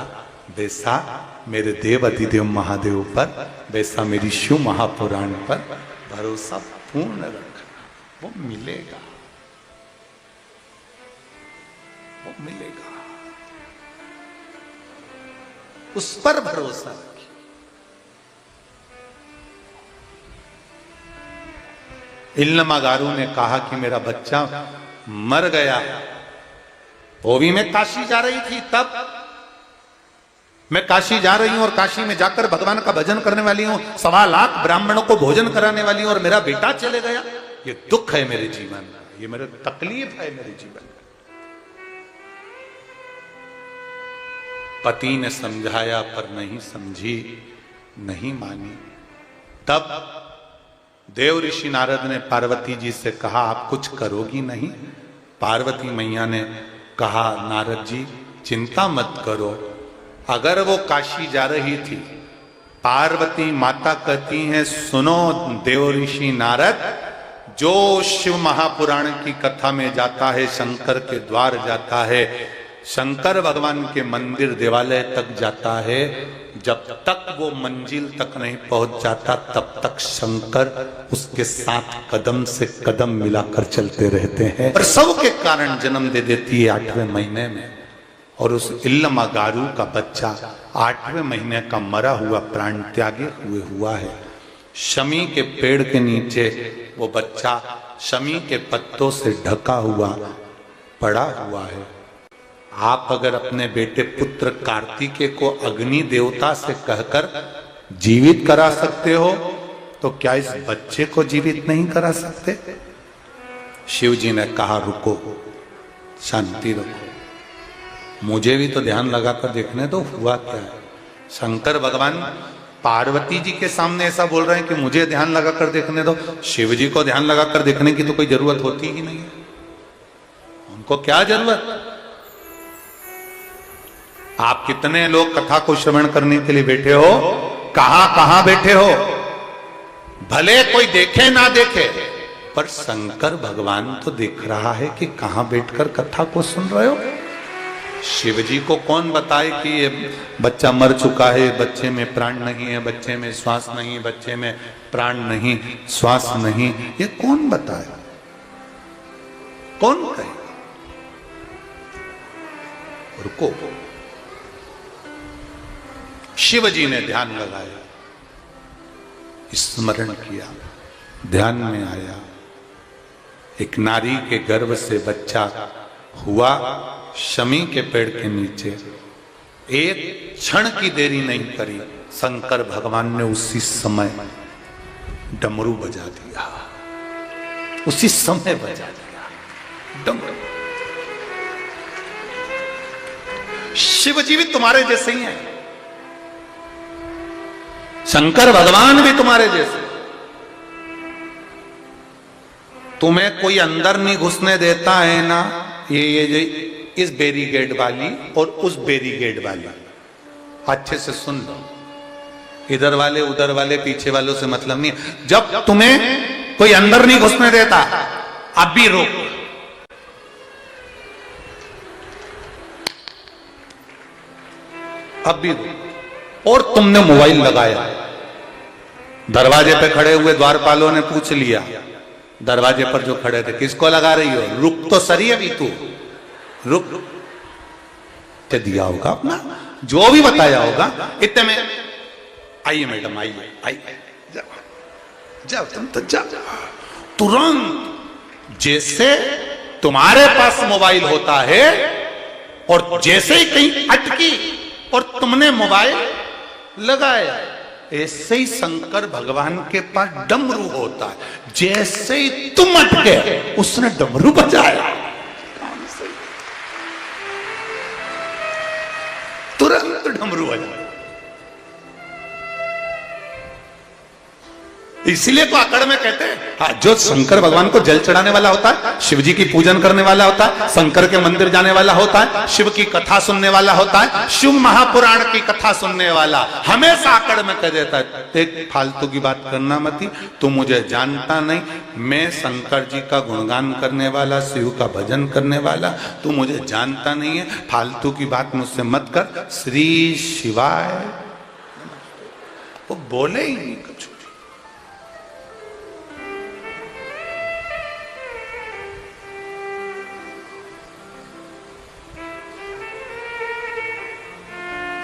वैसा मेरे देव अधिदेव महादेव पर, वैसा मेरी शिव महापुराण पर भरोसा पूर्ण रखना। वो मिलेगा, वो मिलेगा। उस पर भरोसा रखिए। इल्लमागारू ने कहा कि मेरा बच्चा मर गया। वो भी मैं काशी जा रही थी, तब मैं काशी जा रही हूं और काशी में जाकर भगवान का भजन करने वाली हूं, 1.25 लाख ब्राह्मणों को भोजन कराने वाली हूं, और मेरा बेटा चले गया। ये दुख है मेरे जीवन में, ये मेरा तकलीफ है मेरे जीवन में। पति ने समझाया पर नहीं समझी, नहीं मानी। तब देव ऋषि नारद ने पार्वती जी से कहा, आप कुछ करोगी नहीं? पार्वती मैया ने कहा, नारद जी चिंता मत करो। अगर वो काशी जा रही थी, पार्वती माता कहती हैं, सुनो देव ऋषि नारद, जो शिव महापुराण की कथा में जाता है, शंकर के द्वार जाता है, शंकर भगवान के मंदिर देवालय तक जाता है, जब तक वो मंजिल तक नहीं पहुंच जाता, तब तक शंकर उसके साथ कदम से कदम मिलाकर चलते रहते हैं। प्रसव के कारण जन्म दे देती है 8वें महीने में, और उस इल्लमागारू का बच्चा 8वें महीने का मरा हुआ प्राण त्यागे हुए हुआ है। शमी के पेड़ के नीचे वो बच्चा शमी के पत्तों से ढका हुआ पड़ा हुआ है। आप अगर अपने बेटे पुत्र कार्तिकेय को अग्नि देवता से कहकर जीवित करा सकते हो, तो क्या इस बच्चे को जीवित नहीं करा सकते? शिव जी ने कहा, रुको, शांति रखो, मुझे भी तो ध्यान लगाकर देखने दो हुआ क्या है। शंकर भगवान पार्वती जी के सामने ऐसा बोल रहे हैं कि मुझे ध्यान लगाकर देखने दो। शिव जी को ध्यान लगाकर देखने की तो कोई जरूरत होती ही नहीं है, उनको क्या जरूरत। आप कितने लोग कथा को श्रवण करने के लिए बैठे हो, कहां बैठे हो, भले कोई देखे ना देखे, पर शंकर भगवान तो देख रहा है कि कहां बैठकर कथा को सुन रहे हो। शिव जी को कौन बताए कि ये बच्चा मर चुका है, बच्चे में प्राण नहीं है, बच्चे में श्वास नहीं, बच्चे में प्राण नहीं, श्वास नहीं, ये कौन बताए, कौन कहे? रुको, शिव जी ने ध्यान लगाया, स्मरण किया, ध्यान में आया, एक नारी के गर्भ से बच्चा हुआ शमी के पेड़ के नीचे। एक क्षण की देरी नहीं करी, शंकर भगवान ने उसी समय डमरू बजा दिया, उसी समय बजा दिया डमरू। शिव जी भी तुम्हारे जैसे ही हैं, शंकर भगवान भी तुम्हारे जैसे। तुम्हें कोई अंदर नहीं घुसने देता है ना, ये इस बैरिकेड वाली और उस बैरिकेड वाली, अच्छे से सुन लो, इधर वाले उधर वाले पीछे वालों से मतलब नहीं। जब तुम्हें कोई अंदर नहीं घुसने देता, अब भी रोक, अब भी रोक। और तुमने मोबाइल लगाया, दरवाजे पे खड़े हुए द्वारपालों ने पूछ लिया, दरवाजे पर जो खड़े थे, किसको लगा रही हो? रुक तो सही अभी तू, रुक। ते दिया होगा अपना, जो भी बताया होगा, इतने में आइए मैडम, आइए आइए, जाओ तुम तो जाओ। तुरंत जैसे तुम्हारे पास मोबाइल होता है, और जैसे ही कहीं अटकी और तुमने मोबाइल लगाया, ऐसे ही शंकर भगवान के पास डमरू होता है। जैसे ही तुम अटके, उसने डमरू बजाया, तुरंत डमरू बजाया। इसीलिए तो आकड़ में कहते हैं हाँ, जो शंकर भगवान को जल चढ़ाने वाला होता है, शिव जी की पूजन करने वाला होता है, शंकर के मंदिर जाने वाला होता है, शिव की कथा सुनने वाला होता है, शिव महापुराण की कथा सुनने वाला हमेशा आकड़ में कह देता है देख फालतू की बात करना मत ही, तू मुझे जानता नहीं, मैं शंकर जी का गुणगान करने वाला, शिव का भजन करने वाला, तू मुझे जानता नहीं है, फालतू की बात मुझसे मत कर। श्री शिवाय वो बोले ही नहीं कुछ।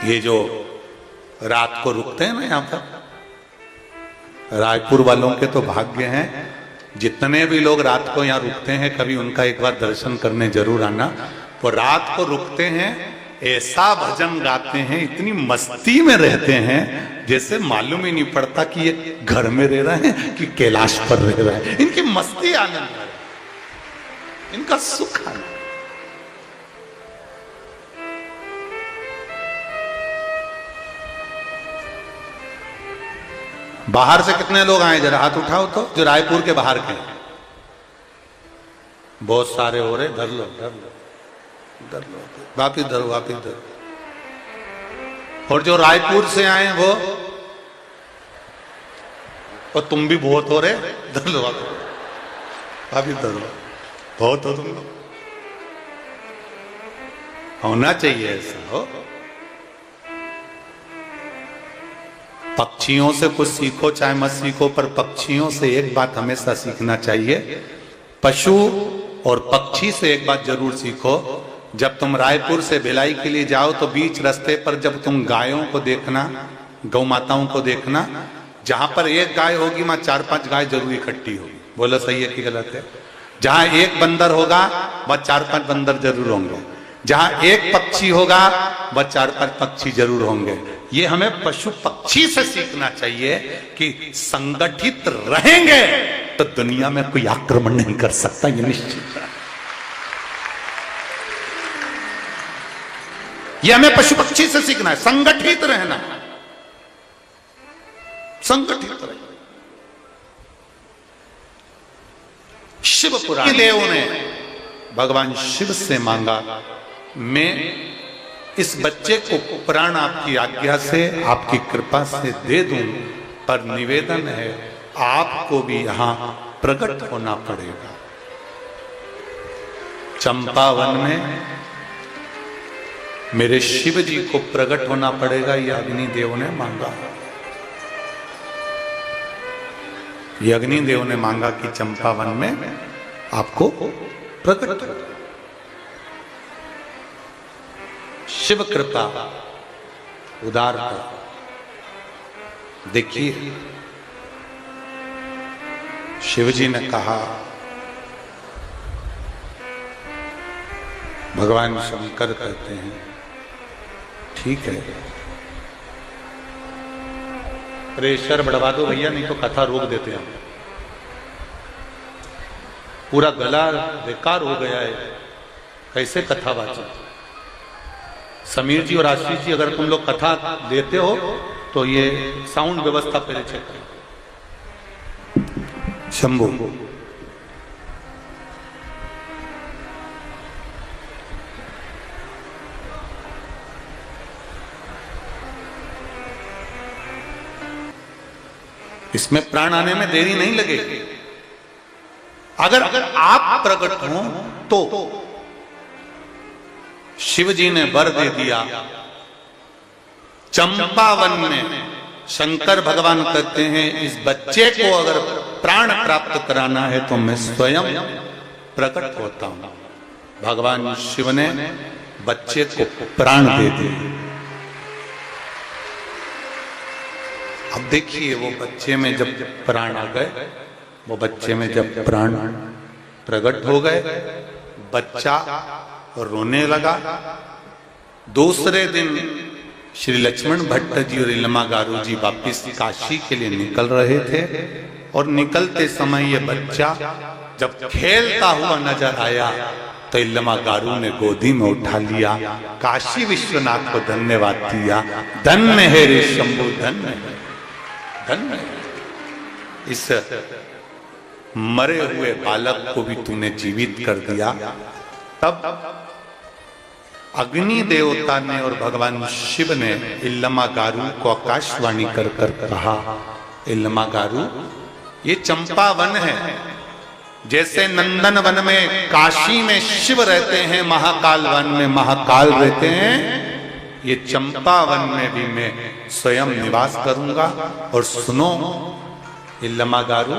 ये जो रात को रुकते हैं ना यहाँ पर, रायपुर वालों के तो भाग्य हैं, जितने भी लोग रात को यहाँ रुकते हैं कभी उनका एक बार दर्शन करने जरूर आना। वो रात को रुकते हैं, ऐसा भजन गाते हैं, इतनी मस्ती में रहते हैं जैसे मालूम ही नहीं पड़ता कि ये घर में रह रहे हैं कि कैलाश पर रह रहे हैं। इनकी मस्ती आनंद है, इनका सुख आनंद। बाहर से कितने लोग आए जरा हाथ उठाओ तो, जो रायपुर के बाहर के। बहुत सारे हो रहे, धर लो धर लो धर लो, वापिस धरो वापिस धरो। और जो रायपुर से आए वो, और तुम भी बहुत हो रहे, धर लो वापिस धरो, बहुत हो तुम लोग। होना चाहिए ऐसा हो। पक्षियों से कुछ सीखो चाहे मत सीखो, पर पक्षियों से एक बात हमेशा सीखना चाहिए, पशु और पक्षी से एक बात जरूर सीखो। जब तुम रायपुर से भिलाई के लिए जाओ तो बीच रास्ते पर जब तुम गायों को देखना, गौ माताओं को देखना, जहां पर एक गाय होगी वहां 4-5 गाय जरूर इकट्ठी होगी। बोलो सही है कि गलत है? जहां एक बंदर होगा वह 4-5 बंदर जरूर होंगे, जहां एक पक्षी होगा वह 4-5 पक्षी जरूर होंगे। ये हमें पशु पक्षी से सीखना चाहिए कि संगठित रहेंगे तो दुनिया में कोई आक्रमण नहीं कर सकता, ये निश्चित। ये हमें पशु पक्षी से सीखना है, संगठित रहना, संगठित रहना। शिव पुराण देव ने भगवान शिव से मांगा, मैं इस बच्चे को प्राण आपकी आज्ञा से, आपकी कृपा से दे दूं, पर निवेदन है आपको भी यहां प्रकट होना पड़ेगा। चंपावन में मेरे शिव जी को प्रकट होना पड़ेगा, यह अग्निदेव ने मांगा। यह अग्निदेव ने मांगा कि चंपावन में आपको प्रकट हो। शिव कृपा उदारता। देखिए शिव जी ने कहा, भगवान शंकर कहते हैं ठीक है, प्रेशर बढ़वा दो भैया, नहीं तो कथा रोक देते हैं। पूरा गला बेकार हो गया है, कैसे कथा बाची। समीर जी और आशीष जी अगर तुम लोग कथा देते हो तो ये साउंड व्यवस्था पहले चेक करो। शंभू इसमें प्राण आने में देरी नहीं लगेगी। अगर आप प्रकट हो तो शिव जी ने वर दे दिया। चंपावन में शंकर भगवान कहते हैं इस बच्चे को अगर प्राण प्राप्त कराना है तो मैं स्वयं प्रकट होता हूं। भगवान शिव ने बच्चे को प्राण दे दिए। अब देखिए वो बच्चे में जब प्राण आ गए, वो बच्चे में जब प्राण प्रकट हो गए, बच्चा रोने लगा। दूसरे दिन श्री लक्ष्मण भट्ट जी और इलमा गारू जी वापिस काशी के लिए निकल रहे थे और निकलते समय ये बच्चा जब खेलता हुआ नजर आया तो इलमा गारू ने गोदी में उठा लिया, काशी विश्वनाथ को धन्यवाद दिया। धन्य है रे शंभु, धन्य है, धन्य है। इस मरे हुए बालक को भी तूने जीवित कर दिया। तब अग्नि देवता ने और भगवान शिव ने इल्लमागारु को आकाशवाणी कर कर कहा, इल्लमागारु ये चंपा वन है, जैसे नंदन वन में काशी में शिव रहते हैं, महाकाल वन में महाकाल रहते हैं, ये चंपा वन में भी मैं स्वयं निवास करूंगा। और सुनो इल्लमागारु,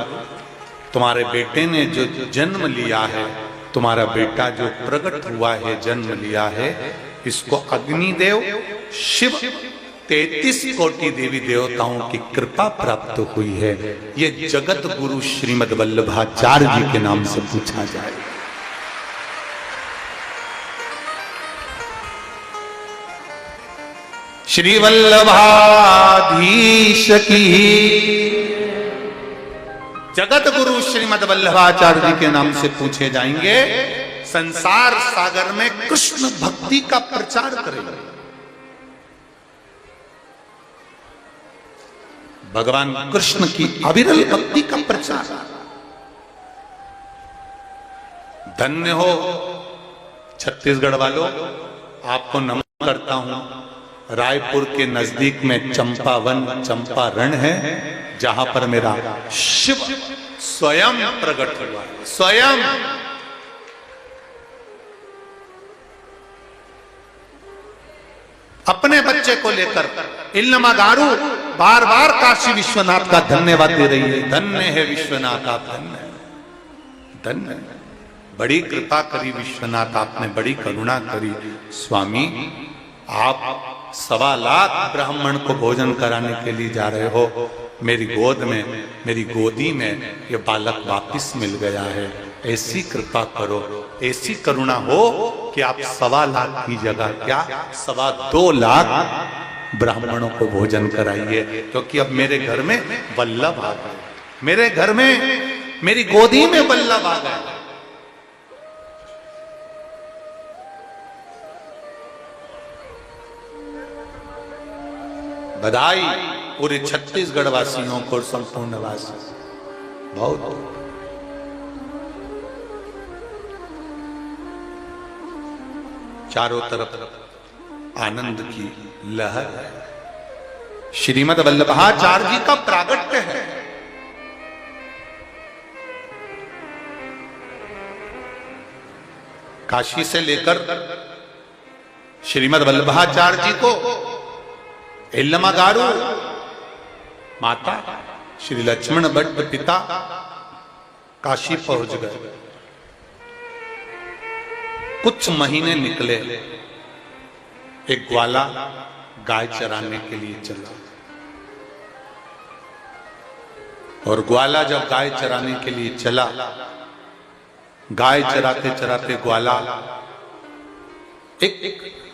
तुम्हारे बेटे ने जो जन्म लिया है, तुम्हारा बेटा जो प्रकट हुआ है, जन्म लिया है, इसको अग्निदेव शिव 33 कोटि देवी देवताओं की कृपा प्राप्त हुई है। ये जगत गुरु श्रीमद् वल्लभाचार्य जी के नाम से पूछा जाए। श्री वल्लभाधीश की जगत गुरु श्रीमद् वल्लभाचार्य जी के नाम से पूछे जाएंगे। संसार सागर में कृष्ण भक्ति का प्रचार करेंगे। भगवान कृष्ण की अविरल भक्ति का प्रचार। धन्य हो छत्तीसगढ़ वालों, आपको नमन करता हूं। रायपुर के नजदीक में चंपावन चंपारण है, जहां पर मेरा शिव स्वयं प्रकट हुआ है। स्वयं अपने बच्चे को लेकर इल्लमागारु बार बार काशी विश्वनाथ का धन्यवाद दे रही है। धन्य है विश्वनाथ आप, धन्य धन्य, बड़ी कृपा करी विश्वनाथ, आपने बड़ी करुणा करी। स्वामी आप 1.25 लाख ब्राह्मण को भोजन कराने के लिए जा रहे हो, मेरी गोद में, मेरी गोदी में ये बालक वापिस मिल गया है। ऐसी कृपा करो, ऐसी करुणा हो कि आप 1.25 लाख की जगह क्या 2.25 लाख ब्राह्मणों को भोजन कराइए। क्योंकि अब मेरे घर में वल्लभ आ गए, मेरे घर में, मेरी गोदी में वल्लभ आ गए। बधाई पूरे छत्तीसगढ़ वासियों को, संपूर्ण वासी बहुत। चारों तरफ आनंद की लहर है। श्रीमद् वल्लभाचार्य जी का प्रागट्य है। काशी से लेकर श्रीमद् वल्लभाचार्य जी को इल्लमागारु माता श्री लक्ष्मण भट्ट पिता काशी पहुंच गए। कुछ महीने निकले, एक ग्वाला गाय चराने के लिए चला, और ग्वाला जब गाय चराने के लिए चला, गाय चराते चराते ग्वाला, एक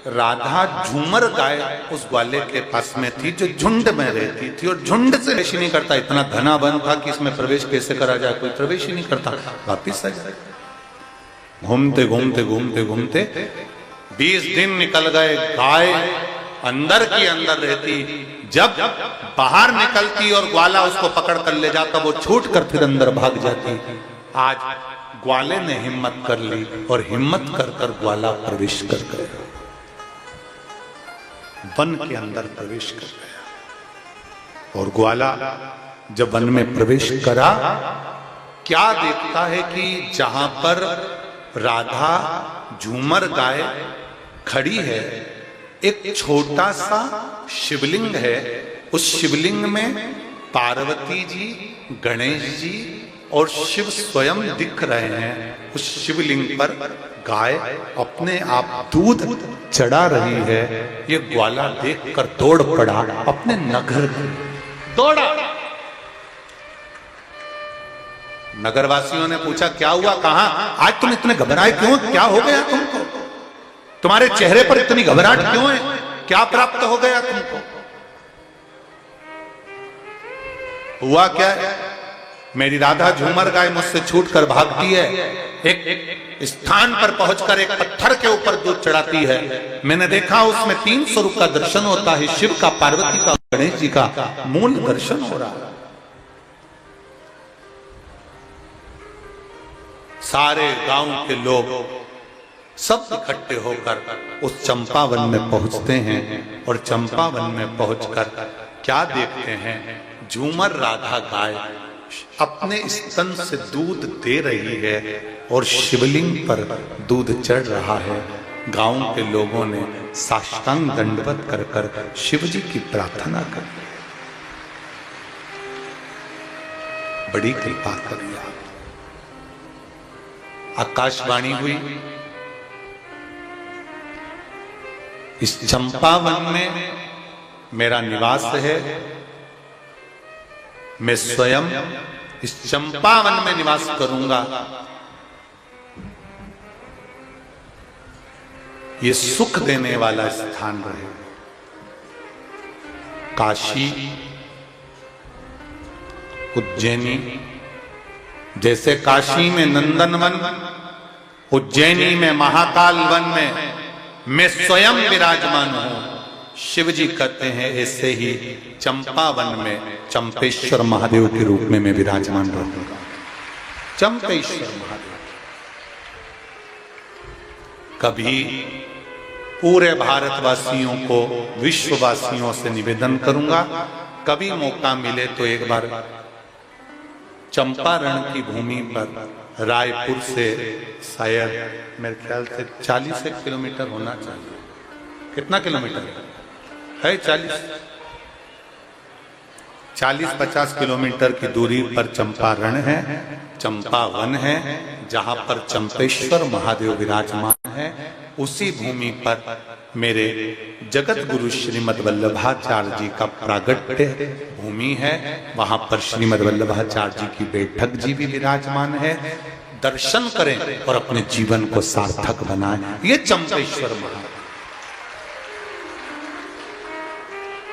राधा झूमर गाय उस ग्वाले के पास में थी, जो झुंड में रहती थी और झुंड से प्रवेश नहीं करता। इतना घना वन था कि इसमें प्रवेश कैसे करा जाए, कोई प्रवेश ही नहीं करता। वापिस आ जाए। घूमते घूमते घूमते घूमते 20 दिन निकल गए। गाय अंदर की अंदर रहती, जब बाहर निकलती और ग्वाला उसको पकड़ कर ले जाता, वो छूट कर फिर अंदर भाग जाती। आज ग्वाले ने हिम्मत कर ली और हिम्मत कर कर ग्वाला प्रवेश कर गया, वन के अंदर प्रवेश कर गया। और ग्वाला जब वन में प्रवेश करा, क्या देखता है कि जहां पर राधा झूमर गाय खड़ी है, एक छोटा सा शिवलिंग है। उस शिवलिंग में पार्वती जी, गणेश जी और शिव स्वयं दिख रहे हैं। उस शिवलिंग पर गाय अपने आप दूध चढ़ा रही है। ये ग्वाला देखकर दौड़ पड़ा, अपने नगर दौड़ा। नगरवासियों ने पूछा क्या हुआ, कहां? आज तुम इतने घबराए क्यों, क्या हो गया तुमको? तुम्हारे चेहरे पर इतनी घबराहट क्यों है, क्या प्राप्त हो गया तुमको? हुआ क्या है? मेरी राधा झूमर गाय मुझसे छूटकर भागती है, एक स्थान पर पहुंचकर एक पत्थर के ऊपर दूध चढ़ाती है। मैंने देखा उसमें 3 स्वरूप का दर्शन होता है, शिव का, पार्वती का, गणेश जी का मूल दर्शन हो रहा है। सारे गांव के लोग सब इकट्ठे होकर उस चंपावन में पहुंचते हैं और चंपावन में पहुंचकर क्या देखते हैं, झूमर राधा गाय अपने स्तन से दूध दे रही है और शिवलिंग पर दूध चढ़ रहा है। गांव के लोगों ने साष्टांग दंडवत कर कर शिव जी की प्रार्थना कर, बड़ी कृपा करी आप। आकाशवाणी हुई, इस चंपावन में मेरा निवास है, मैं स्वयं इस चंपावन में निवास करूंगा। ये सुख देने वाला स्थान रहे। काशी, उज्जैनी, जैसे काशी में नंदनवन, उज्जैनी में महाकाल वन में मैं स्वयं विराजमान हूं, शिव जी कहते हैं ऐसे ही चंपावन में चंपेश्वर महादेव के रूप में मैं विराजमान रहूंगा। चंपेश्वर महादेव। कभी पूरे भारतवासियों को, विश्ववासियों से निवेदन करूंगा, कभी मौका मिले तो एक बार चंपारण की भूमि पर रायपुर से शायद मेरे ख्याल से 40 किलोमीटर होना चाहिए। कितना किलोमीटर है? 40-50 किलोमीटर की दूरी पर चंपारण है, चंपावन है, जहां पर चंपेश्वर महादेव विराजमान है। उसी भूमि पर मेरे जगत गुरु श्रीमद् वल्लभाचार्य जी का प्रागट्य भूमि है। वहां पर श्रीमद् वल्लभाचार्य जी की बैठक जी भी विराजमान है। दर्शन करें और अपने जीवन को सार्थक बनाएं। ये चंपेश्वर महादेव,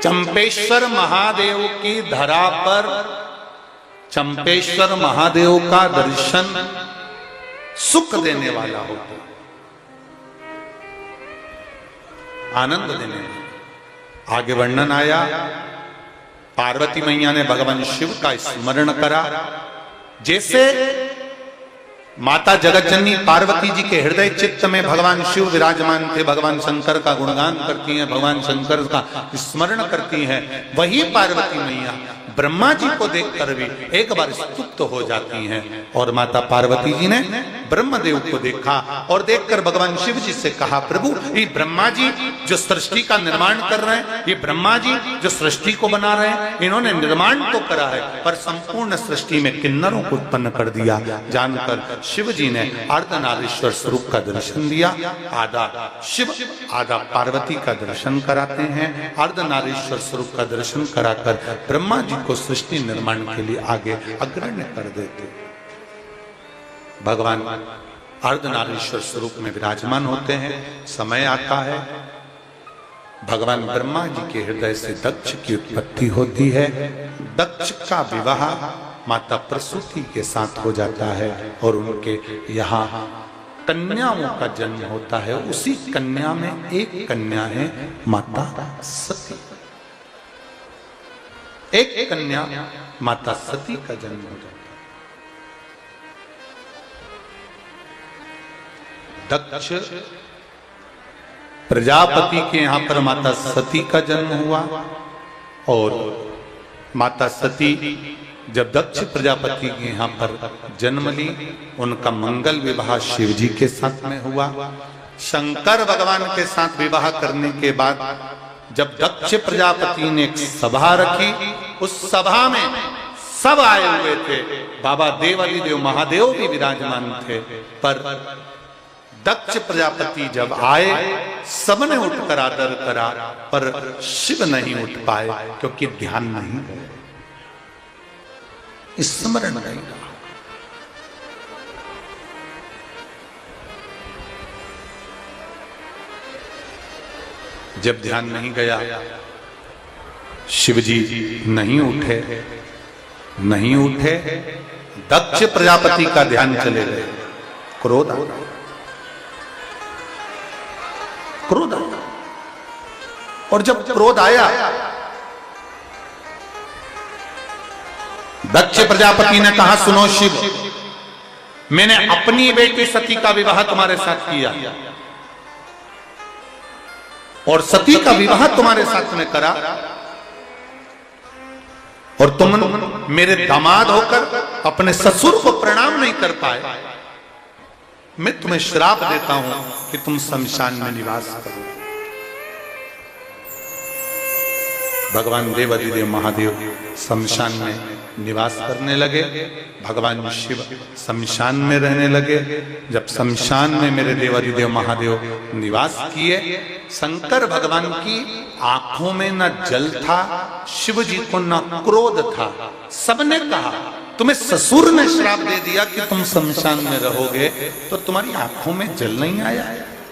चंपेश्वर महादेव की धरा पर चंपेश्वर महादेव का दर्शन सुख देने वाला होता, आनंद देने वाला। आगे वर्णन आया, पार्वती मैया ने भगवान शिव का स्मरण करा। जैसे माता जगतजननी पार्वती जी के हृदय चित्त में भगवान शिव विराजमान थे, भगवान शंकर का गुणगान करती हैं, भगवान शंकर का स्मरण करती हैं, वही पार्वती मैया ब्रह्मा जी को देखकर भी एक बार स्तुत हो जाती हैं। और माता पार्वती जी ने ब्रह्मदेव को देखा और देखकर भगवान शिव जी से कहा, प्रभु ये ब्रह्मा जी जो सृष्टि का निर्माण कर रहे हैं, ये ब्रह्मा जी जो सृष्टि को बना रहे हैं, इन्होंने निर्माण तो करा है पर संपूर्ण सृष्टि में किन्नरों को उत्पन्न कर दिया। जानकर शिव जी ने अर्धनारीश्वर स्वरूप का दर्शन दिया। आधा शिव आधा पार्वती का दर्शन कराते हैं। अर्धनारीश्वर स्वरूप का दर्शन कराकर ब्रह्मा जी को सृष्टि निर्माण के लिए आगे अग्रण्य कर देते। भगवान अर्धनारीश्वर स्वरूप में विराजमान होते हैं। समय आता है, भगवान ब्रह्मा जी के हृदय से दक्ष की उत्पत्ति होती है। दक्ष का विवाह माता प्रसूति के साथ हो जाता है और उनके यहाँ कन्याओं का जन्म होता है। उसी कन्या में एक कन्या है माता सती। एक कन्या माता सती का जन्म हो जाता है। दक्ष प्रजापति के यहां पर माता सती का जन्म हुआ और माता सती जब दक्ष प्रजापति के यहां पर जन्म ली, उनका मंगल विवाह शिव जी के साथ में हुआ। शंकर भगवान के साथ विवाह करने के बाद जब दक्ष प्रजापति ने एक सभा रखी, उस सभा में सब आए हुए थे। बाबा देवादिदेव महादेव भी विराजमान थे, पर दक्ष प्रजापति जब आए सबने उठकर आदर करा, पर शिव नहीं उठ पाए क्योंकि ध्यान नहीं गया, स्मरण नहीं रहा। जब ध्यान नहीं गया, शिव जी नहीं उठे, दक्ष प्रजापति का ध्यान चले गए। क्रोध और जब क्रोध आया, दक्ष प्रजापति ने कहा, सुनो शिव, मैंने अपनी बेटी सती का विवाह तुम्हारे साथ किया और सती का विवाह तुम्हारे साथ में करा, और तुम मेरे दामाद होकर अपने ससुर को प्रणाम नहीं कर पाए। मैं तुम्हें श्राप देता हूं कि तुम शमशान में निवास करो। भगवान देवाधिदेव महादेव शमशान में निवास करने लगे। भगवान शिव शमशान में रहने लगे। जब शमशान में मेरे देवाधिदेव महादेव निवास किए, शंकर भगवान की आंखों में न जल था, शिव जी को न क्रोध था। सबने कहा तुम्हें ससुर ने श्राप दे दिया कि तुम शमशान में रहोगे, तो तुम्हारी आंखों में जल नहीं आया,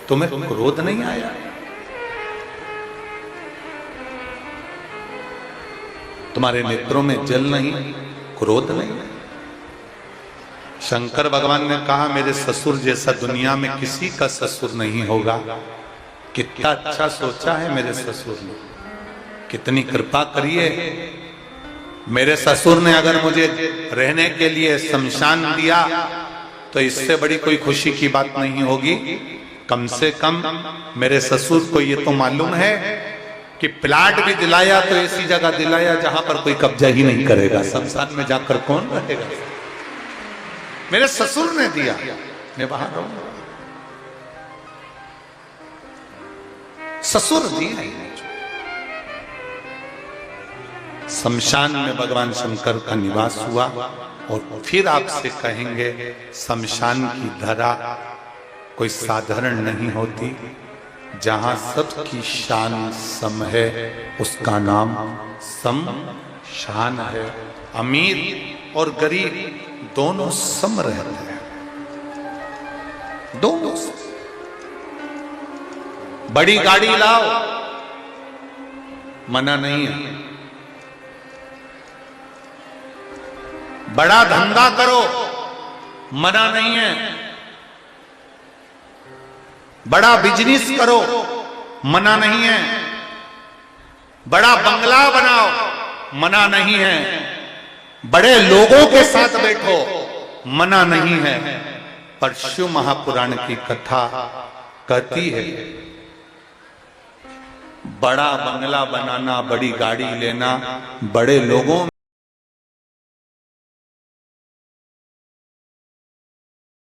तुम्हें क्रोध नहीं आया। तुम्हारे नेत्रों में जल नहीं, क्रोध नहीं। शंकर भगवान ने कहा मेरे ससुर जैसा दुनिया में किसी का ससुर नहीं होगा। कितना अच्छा सोचा है मेरे ससुर ने, कितनी कृपा करिए। मेरे ससुर ने अगर मुझे रहने के लिए शमशान दिया तो इससे बड़ी कोई खुशी की बात नहीं होगी। कम से कम मेरे ससुर को ये तो मालूम है कि प्लाट भी दिलाया तो ऐसी जगह दिलाया जहां पर कोई कब्जा ही नहीं करेगा। शमशान में जाकर कौन रहेगा? मेरे ससुर ने दिया, मैं वहां रहूंगा। ससुर दिया। शमशान में भगवान शंकर का निवास हुआ। और फिर आपसे कहेंगे शमशान की धरा कोई साधारण नहीं होती। जहां सबकी शान सम है उसका नाम शमशान है। अमीर और गरीब दोनों सम रहते हैं, दोनों सम। बड़ी गाड़ी लाओ मना नहीं है, बड़ा धंधा करो मना नहीं है, बड़ा बिजनेस करो मना नहीं है, बड़ा बंगला बनाओ मना नहीं है, बड़े लोगों के साथ बैठो मना नहीं है। पर शिव महापुराण की कथा कहती है बड़ा बंगला बनाना, बड़ी गाड़ी लेना, बड़े लोगों